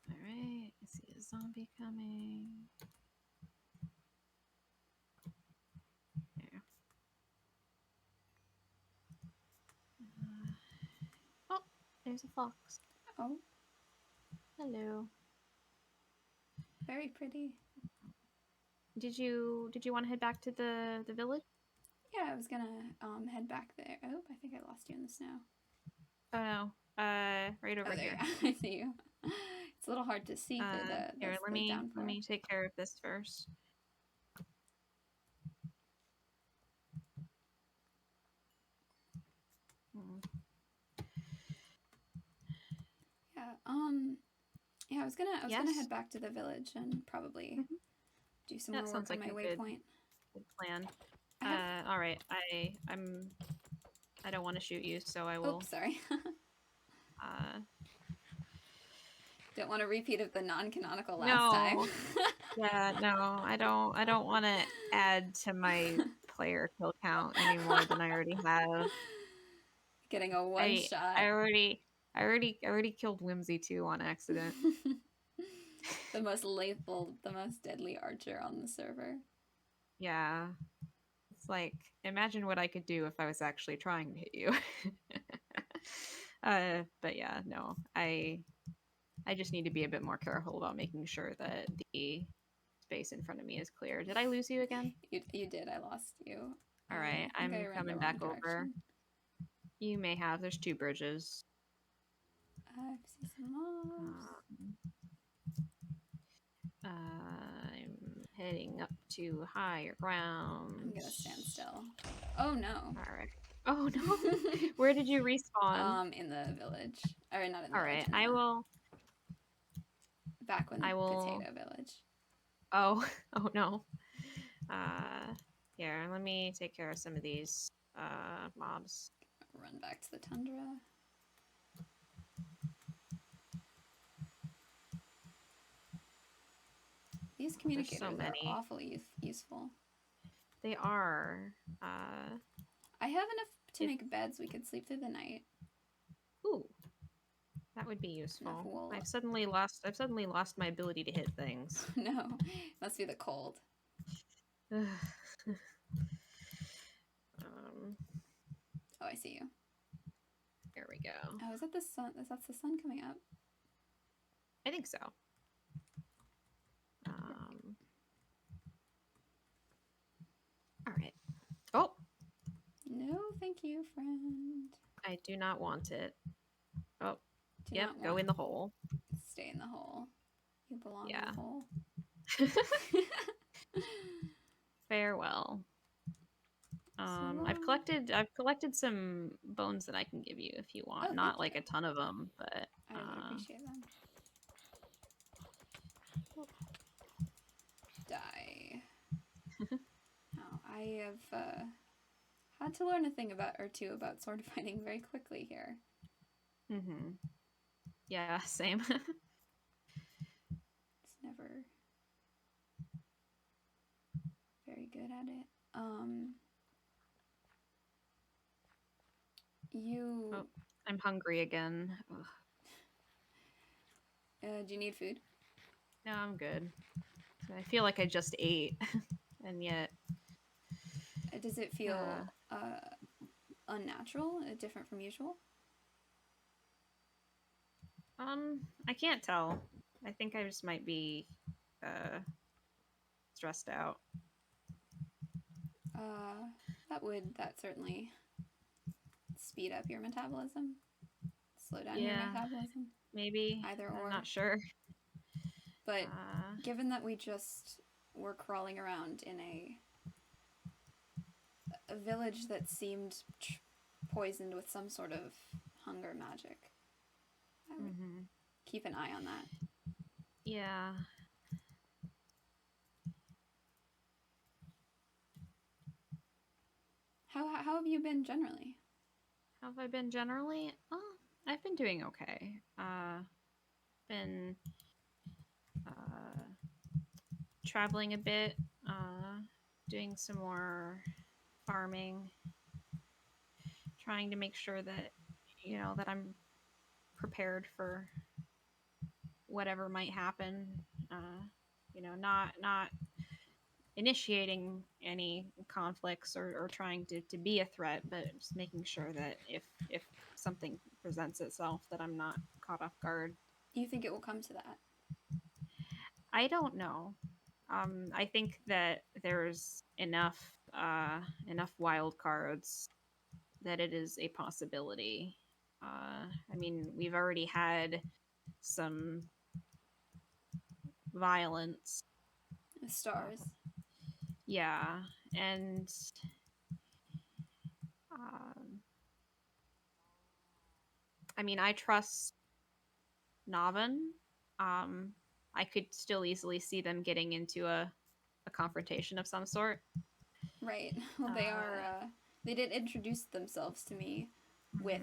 All right. I see a zombie coming. There. Oh, there's a fox. Oh, Hello. very pretty. Did you want to head back to the village? Yeah, I was gonna head back there. Oh, I think I lost you in the snow. Oh no. Right over Oh, there here. you are. I see you. It's a little hard to see through Here, the let downpour. me take care of this first. Hmm. Yeah. Yeah, I was gonna Yes. head back to the village and probably Mhm. do some That more work sounds on like my a waypoint. good plan. I have. All right. I don't want to shoot you, so I will. Oops, sorry. Uh, Don't want a repeat of the non-canonical last time. no. Yeah, no. I don't want to add to my player kill count any more than I already have. Getting a one I shot. I already I already killed Whimsy too on accident. The most lethal, the most deadly archer on the server. Yeah. It's like, imagine what I could do if I was actually trying to hit you. But yeah, no. I just need to be a bit more careful about making sure that the space in front of me is clear. Did I lose you again? You did. I lost you. All right, I think I I'm ran the coming wrong back over. direction. You may have. There's 2 bridges. I see some mobs. I'm heading up to higher ground. I'm gonna stand still. Oh no. All right. Oh no. Where did you respawn? In the village. Or not in the All village, right. in the back when the I will. potato village. Oh. Oh no. Here. Let me take care of some of these mobs. Run back to the tundra. These There's so communicators are many. awfully useful. They are. I have enough to make beds. We could sleep through the night. Ooh. That would be useful. Enough wool. I've suddenly lost my ability to hit things. No, must be the cold. Oh, I see you. Here we go. Oh, is that the sun? Is that the sun coming up? I think so. All right. Oh, No, thank you, friend. I do not want it. Oh, Do yep. not Go want- in the hole. Stay in the hole. You belong Yeah. in the hole. Farewell. I've collected some bones that I can give you if you want. Oh, Not thank like you. a ton of them, but I really appreciate them. Die. Oh, I have had to learn a thing or two about sword fighting very quickly here. Yeah, same. It's never very good at it. You. Oh, I'm hungry again. Ugh. Do you need food? No, I'm good. I feel like I just ate, and yet. Does it feel unnatural, different from usual? I can't tell. I think I just might be stressed out. That certainly speed up your metabolism, slow down your metabolism. Maybe. Either or. I'm not sure. But given that we just were crawling around in a village that seemed poisoned with some sort of hunger magic, I would keep an eye on that. Yeah. How have you been generally? How have I been generally? Oh, I've been doing okay. Been traveling a bit, doing some more farming, trying to make sure that that I'm prepared for whatever might happen. Not initiating any conflicts or trying to be a threat, but just making sure that if something presents itself, that I'm not caught off guard. You think it will come to that? I don't know. I think that there's enough wild cards that it is a possibility. I mean, we've already had some violence. Stars. Yeah, and I mean, I trust Navan. I could still easily see them getting into a confrontation of some sort. Right. Well, they are. They did introduce themselves to me with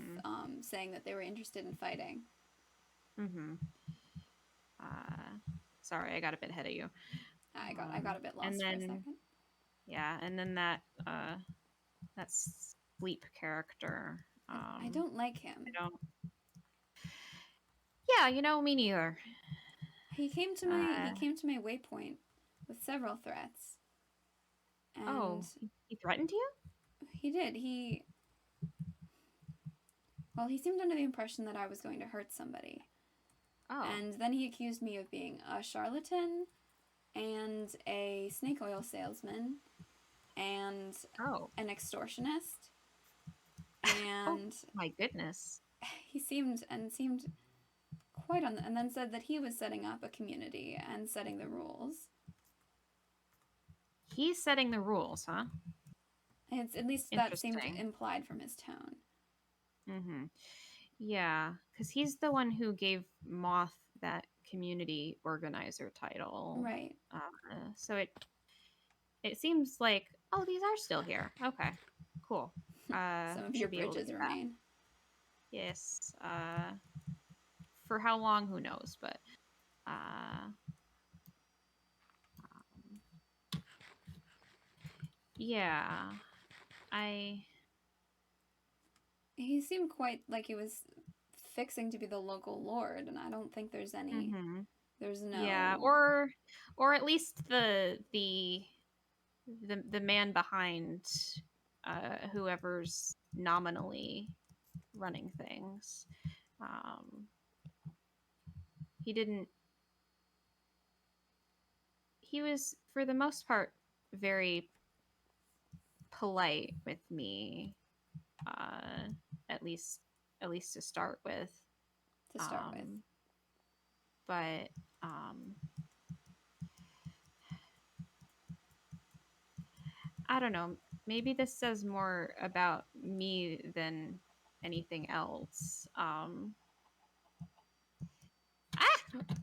saying that they were interested in fighting. Sorry, I got a bit ahead of you. I got a bit lost for a second. Yeah, and then that sleep character. I don't like him. I don't. Yeah, me neither. He came to my waypoint with several threats. And he threatened you? He did. He seemed under the impression that I was going to hurt somebody. Oh. And then he accused me of being a charlatan and a snake oil salesman and an extortionist. And my goodness. He seemed quite on and then said that he was setting up a community and setting the rules. He's setting the rules, huh? It's at least that seemed implied from his tone. Yeah, because he's the one who gave Moth that community organizer title. Right. So it seems like, these are still here. Okay, cool. Some of your bridges remain. Yes. For how long, who knows, but yeah. He seemed quite like he was fixing to be the local lord, and I don't think there's any there's no. Yeah, or at least the man behind whoever's nominally running things. He was, for the most part, very polite with me, at least to start with. But I don't know. Maybe this says more about me than anything else.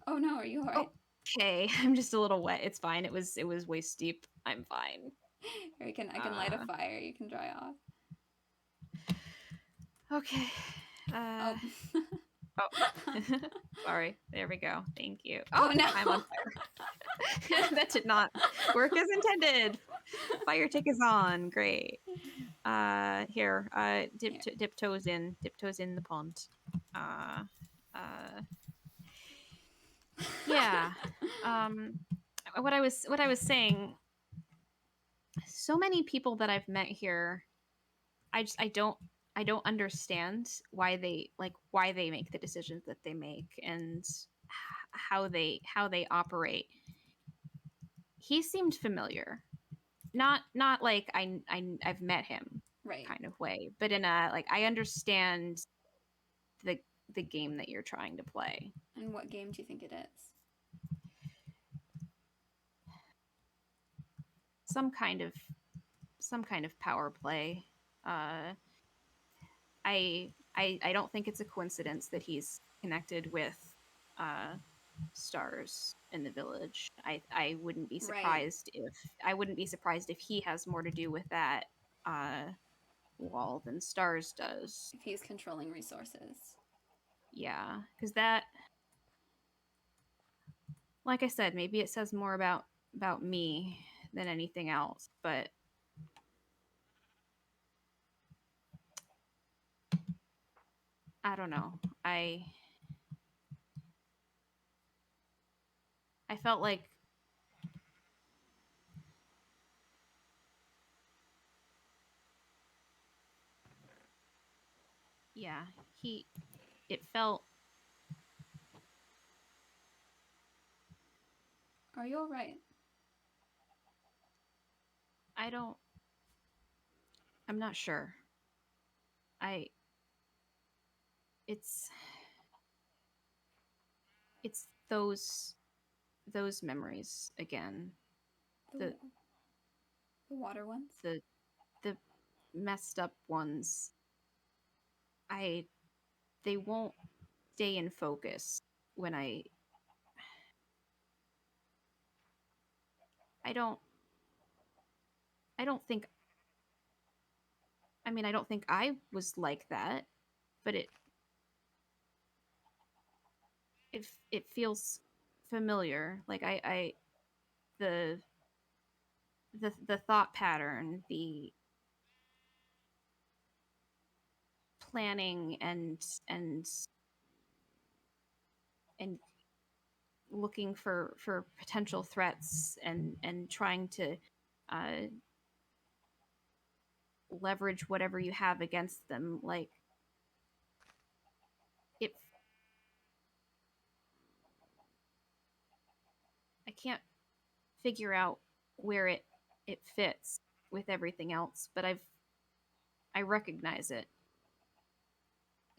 Oh no, are you alright? Okay, I'm just a little wet. It's fine. It was waist deep. I'm fine. Or I can light a fire. You can dry off. Okay. Sorry. There we go. Thank you. Oh no! I'm on fire. That did not work as intended. Fire tick is on. Great. Here. Dip toes in. Dip toes in the pond. Yeah. What I was saying, so many people that I've met here, I don't understand why they make the decisions that they make and how they operate. He seemed familiar. Not like I've met him Right. kind of way, but in a like I understand the the game that you're trying to play. And what game do you think it is? Some kind of power play. Uh I don't think it's a coincidence that he's connected with uh stars in the village. I wouldn't be Right. surprised if he has more to do with that uh wall than stars does. If he's controlling resources. Yeah, cuz that, like I said, maybe it says more about me than anything else, but I don't know. I felt like, yeah, he it felt, Are you all right? I don't, I'm not sure. I it's it's those memories again. The, The the water ones? the the messed up ones. I They won't stay in focus when I don't I don't think, I mean, I don't think I was like that, but it feels familiar. Like the the thought pattern, the planning and and looking for potential threats and trying to uh, leverage whatever you have against them. Like it, I can't figure out where it fits with everything else, but I recognize it.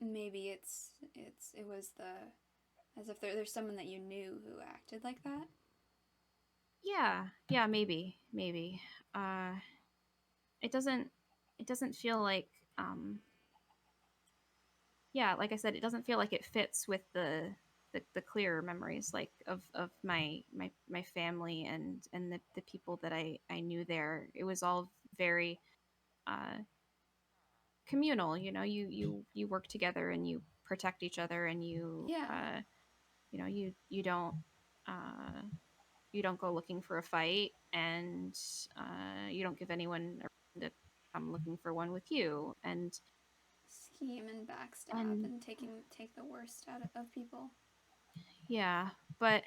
Maybe it was the as if there's someone that you knew who acted like that. Yeah, maybe. Uh, it doesn't feel like, um, yeah, like I said, it doesn't feel like it fits with the clearer memories, like of my family and the people that I knew there. It was all very uh communal. You know, you work together and you protect each other, and Yeah. you don't uh you don't go looking for a fight, and you don't give anyone a reason to come looking for one with you. Scheme and backstab And and take the worst out of people. yeah, but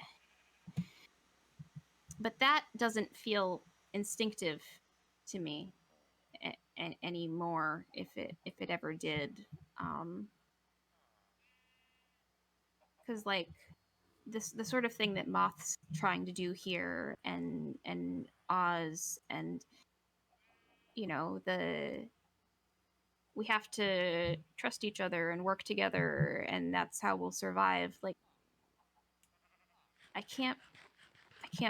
that doesn't feel instinctive to me anymore, if it ever did. Because like this, the sort of thing that Moth's trying to do here, and Oz, and the we have to trust each other and work together, and that's how we'll survive. Like I can't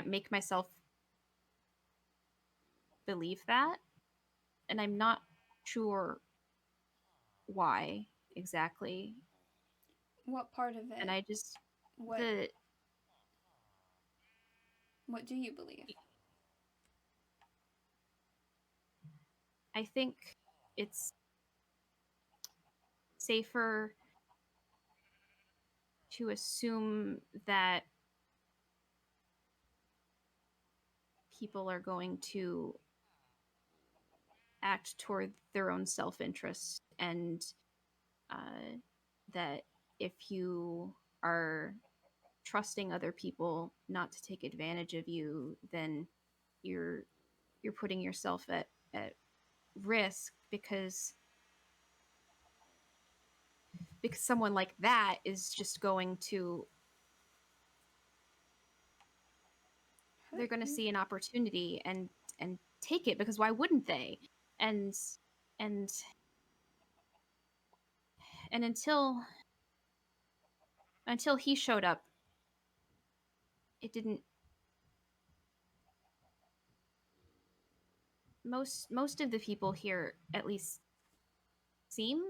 make myself believe that, and I'm not sure why exactly. What part of And it? I just What the what do you believe? I think it's safer to assume that people are going to act toward their own self-interest, and that if you are trusting other people not to take advantage of you, then you're putting yourself at risk, because someone like that is just going to, they're going to see an opportunity and take it, because why wouldn't they? And and and until he showed up, it didn't, most of the people here at least seem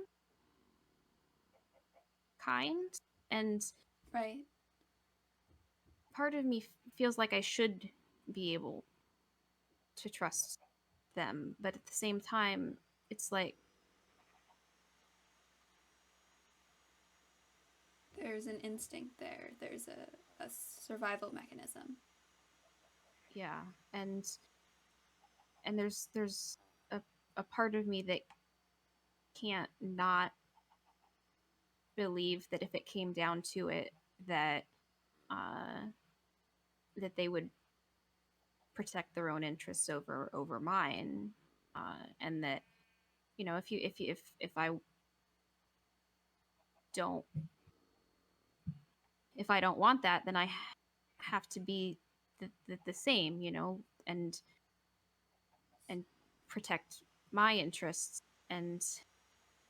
kind, and Right. part of me feels like I should be able to trust them, but at the same time, it's like, There's an instinct there. There's a survival mechanism. yeah, and there's a part of me that can't not believe that if it came down to it, that uh that they would protect their own interests over mine, and that, you know, if I don't, if I don't want that, then I have to be the same, you know, and protect my interests. And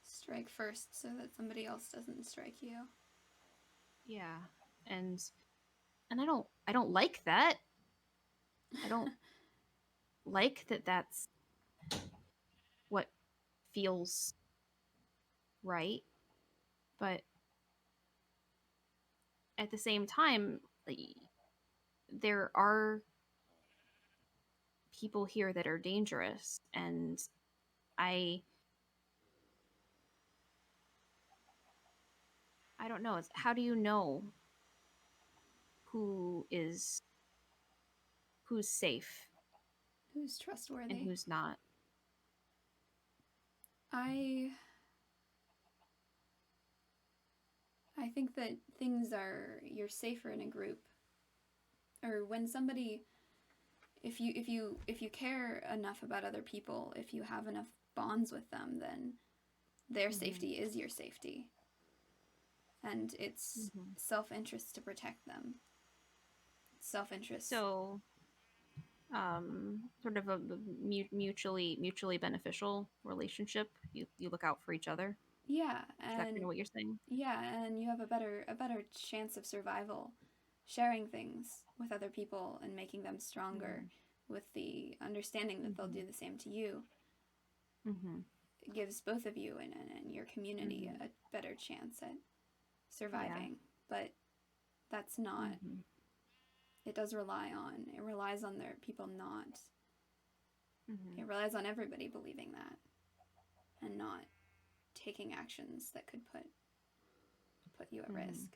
Strike first so that somebody else doesn't strike you. yeah, and I don't like that. I don't like that that's what feels right, but at the same time, like, there are people here that are dangerous, and I I don't know. It's, how do you know who is, who's safe Who's and trustworthy? who's not? I think that you're safer in a group. Or when somebody, if you care enough about other people, if you have enough bonds with them, then their safety is your safety. And it's self-interest to protect them. Self-interest. So, sort of a mutually beneficial relationship. You look out for each other. Yeah, Is that kind of what you're saying? yeah, and you have a better chance of survival sharing things with other people and making them stronger with the understanding that they'll do the same to you. It gives both of you and your community a better chance at surviving. But that's not, it relies on their people not. It relies on everybody believing that and not taking actions that could put you at risk.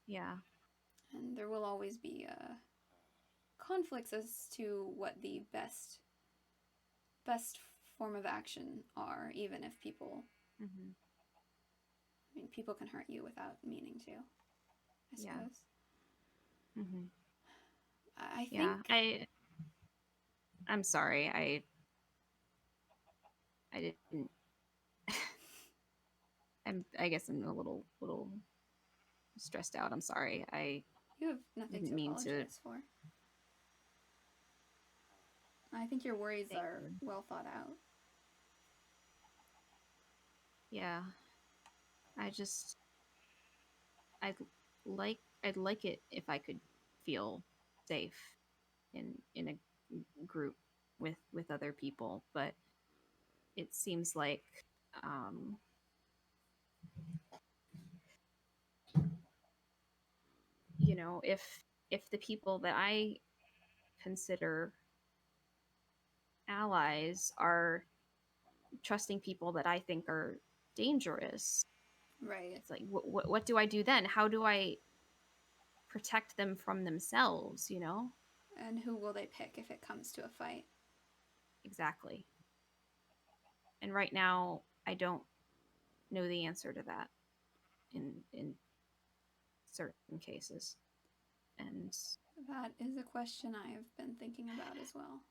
Yeah. And there will always be conflicts as to what the best form of action are, even if people, I mean, people can hurt you without meaning to, I suppose. I think... I'm sorry. I didn't. I guess I'm a little stressed out. I'm sorry. You have nothing didn't to mean apologize for. I think your worries are well thought out. Yeah. I'd like it if I could feel safe in a group with other people, but it seems like, um, you know, if the people that I consider allies are trusting people that I think are dangerous, Right. it's like, what do I do then? How do I protect them from themselves, you know? And who will they pick if it comes to a fight? Exactly. And right now, I don't know the answer to that in certain cases. And That is a question I have been thinking about as well.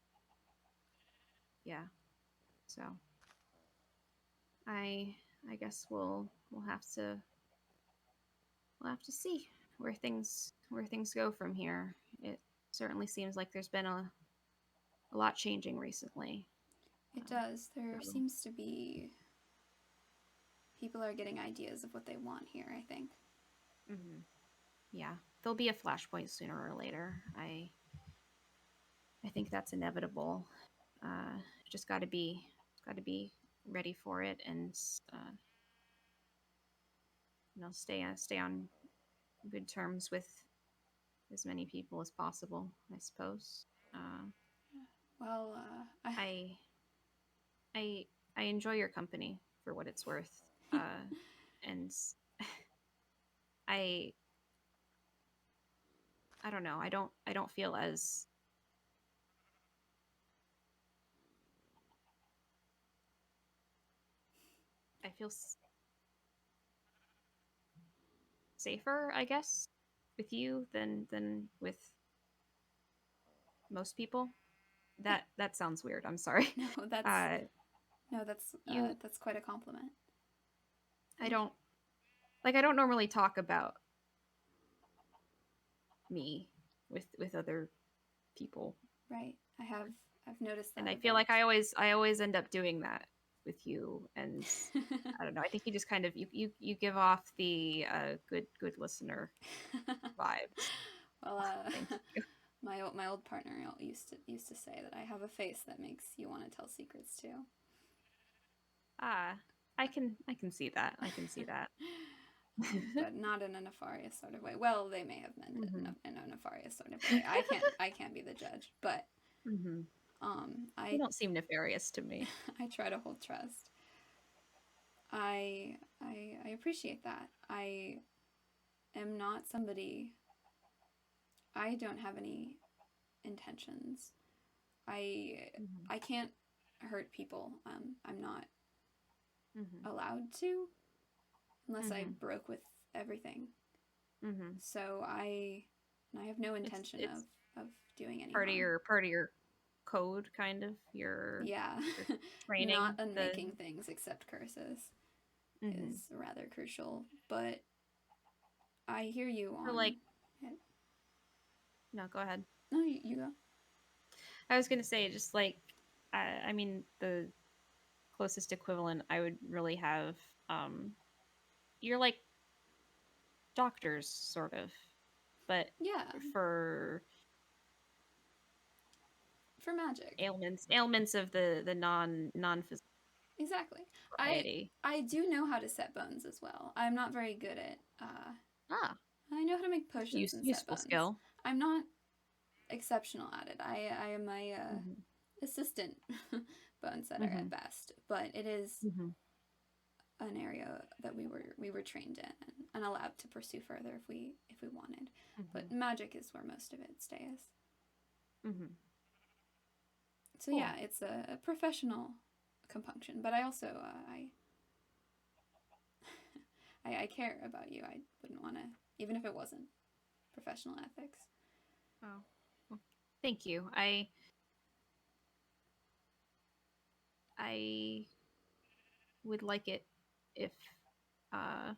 yeah, so I guess we'll have to see where things go from here. It certainly seems like there's been a lot changing recently. It does. There So- seems to be people are getting ideas of what they want here, I think. Mm-hmm. Yeah, there'll be a flashpoint sooner or later. I think that's inevitable. Just got to be ready for it, and stay on good terms with as many people as possible, I suppose. Well, I enjoy your company for what it's worth, and I don't know. I don't feel as I feel safer, I guess, with you than with most people. That sounds weird. I'm sorry. no, Uh, you that's quite a compliment. I don't I don't normally talk about me with other people, Right. I've noticed that. and I a feel bit. like I always end up doing that with you, and I don't know. I think you just kind of you give off the good listener vibes. Well, Thank you. my old partner used to say that I have a face that makes you want to tell secrets too. I can see that. I can see that. But not in a nefarious sort of way. Well, they may have meant it Mhm. in a nefarious sort of way. I can't be the judge, but Mm-hmm. You I don't seem nefarious to me. I try to hold trust. I appreciate that. I am not somebody. I don't have any intentions. Mm-hmm. I can't hurt people. I'm not Mm-hmm. allowed to unless I Mm-hmm. broke with everything. Mm-hmm. So I have no intention It's of doing any part harm. of your code, kind of your Yeah, training. not unmaking things except curses Mm-hmm. is rather crucial. But I hear you So on. like, Yeah. no, go ahead. No, you go. I was gonna say just like, I mean the closest equivalent I would really have. You're like doctors, sort of, but Yeah, for for magic. ailments of the non physical Exactly. variety. I do know how to set bones as well. I'm not very good at. Ah, I know how to make potions and set useful bones. skill. I'm not exceptional at it. I am a Mm-hmm. assistant bone setter Mm-hmm. at best, but it is Mm-hmm. an area that we were trained in and allowed to pursue further if we wanted. But magic is where most of it stays. Mm-hmm. So Cool. yeah, it's a professional compunction, but I also I care about you. I wouldn't want to, even if it wasn't professional ethics. Oh, well, thank you. I would like it if uh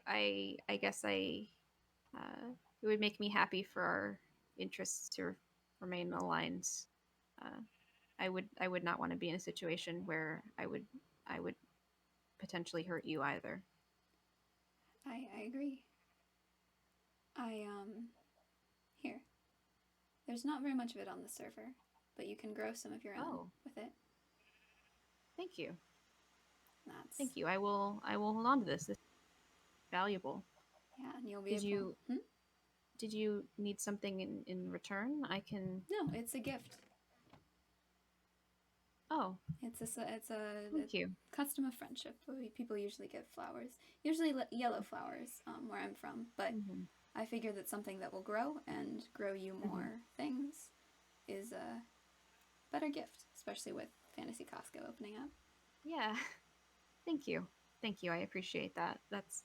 I guess it would make me happy for our interests to remain aligned. Uh, I would not want to be in a situation where I would potentially hurt you either. I agree. I here. There's not very much of it on the server, but you can grow some of your own Oh, with it. thank you. That's Thank you. I will hold on to this. This is valuable. yeah, and you'll be Did able. you did you need something in return? I can. No, it's a gift. Oh, It's a thank you. custom of friendship. People usually give flowers, usually yellow flowers, where I'm from. But Mm-hmm. I figure that something that will grow and grow you more things is a better gift, especially with Fantasy Costco opening up. Yeah. Thank you. Thank you. I appreciate that. That's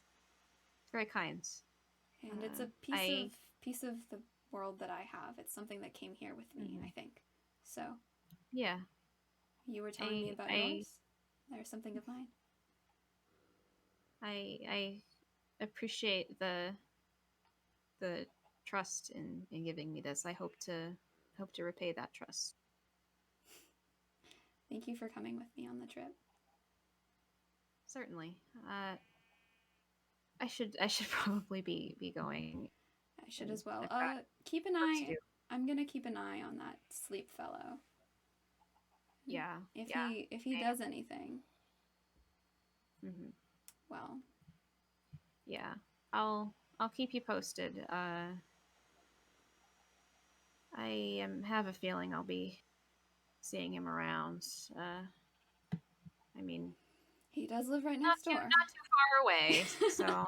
very kind. And it's a piece of the world that I have. It's something that came here with me, I think. So, yeah. you were telling me about yours? There's something of mine. I appreciate the trust in giving me this. I hope to repay that trust. Thank you for coming with me on the trip. Certainly. I should probably be going. I should as well. I've got Keep an work to eye. do. I'm gonna keep an eye on that sleep fellow. Yeah. If he does anything, well, yeah. I'll keep you posted. I have a feeling I'll be seeing him around. I mean, he does live right next door. Not too far away. So,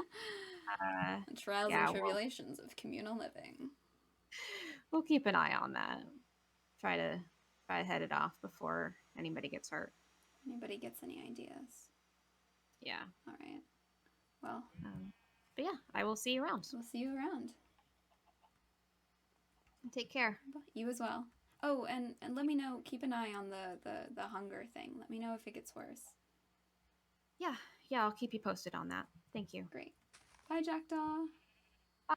the trials and tribulations of communal living. We'll keep an eye on that. Try to head it off before anybody gets hurt. Anybody gets any ideas? Yeah. All right. Well. But yeah, I will see you around. We'll see you around. Take care. You as well. Oh, and let me know. Keep an eye on the hunger thing. Let me know if it gets worse. Yeah, I'll keep you posted on that. Thank you. Great. Bye, Jackdaw. Bye.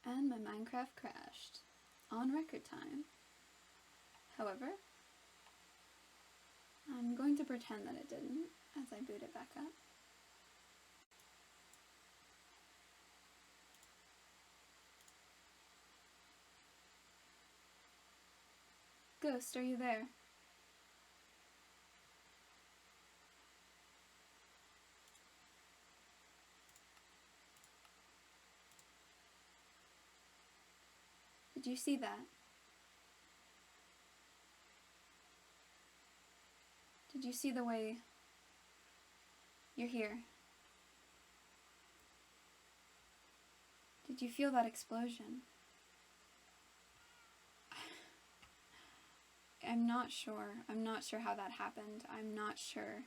And my Minecraft crashed. On record time. However, I'm going to pretend that it didn't as I boot it back up. Ghost, are you there? Did you see that? Did you see the way you're here? Did you feel that explosion? I'm not sure. I'm not sure how that happened. I'm not sure.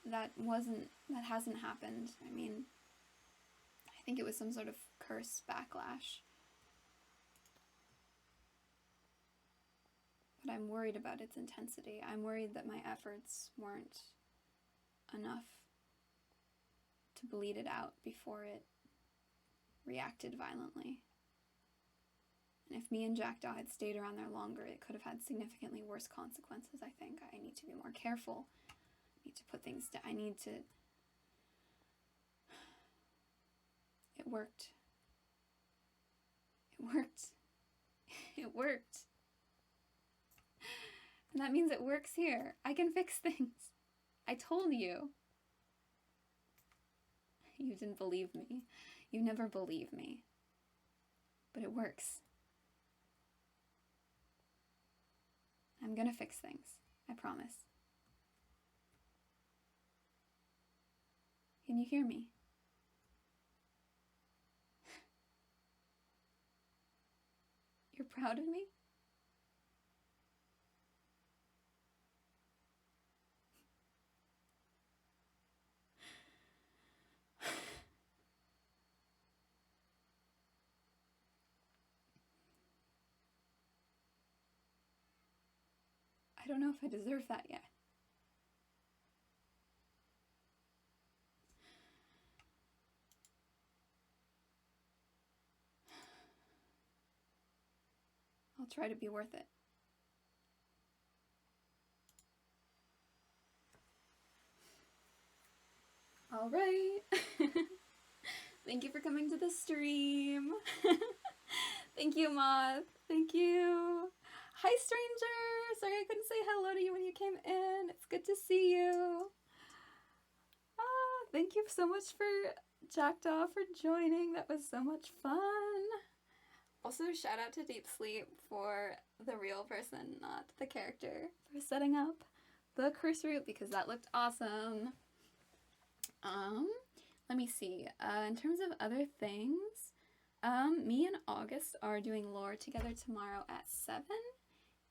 That hasn't happened. I mean, I think it was some sort of curse backlash. But I'm worried about its intensity. I'm worried that my efforts weren't enough to bleed it out before it reacted violently. And if me and Jackdaw had stayed around there longer, it could have had significantly worse consequences, I think. I need to be more careful. I need to put things down. I need to... It worked. It worked. It worked. And that means it works here. I can fix things. I told you. You didn't believe me. You never believe me. But it works. I'm gonna fix things. I promise. Can you hear me? You're proud of me? I don't know if I deserve that yet. I'll try to be worth it. All right. Thank you for coming to the stream. Thank you, Moth. Thank you. Hi, stranger. Sorry I couldn't say hello to you when you came in. It's good to see you. Thank you so much for Jackdaw for joining. That was so much fun. Also, shout out to Deep Sleep for the real person, not the character, for setting up the curse route because that looked awesome. Let me see. In terms of other things, me and August are doing lore together tomorrow at 7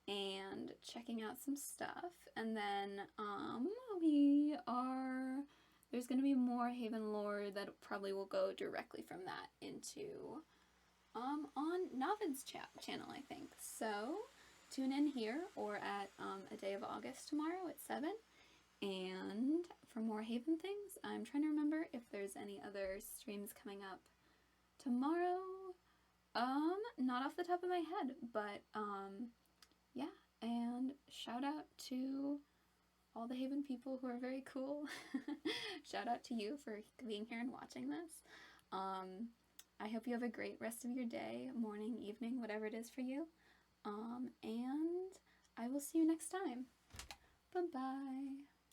and checking out some stuff. And then there's going to be more Haven lore that probably will go directly from that into on Navid's channel, I think. So tune in here or at a day of August tomorrow at 7. And for more Haven things, I'm trying to remember if there's any other streams coming up tomorrow. Not off the top of my head, but yeah. And shout out to all the Haven people who are very cool. Shout out to you for being here and watching this. I hope you have a great rest of your day, morning, evening, whatever it is for you. And I will see you next time. Bye-bye.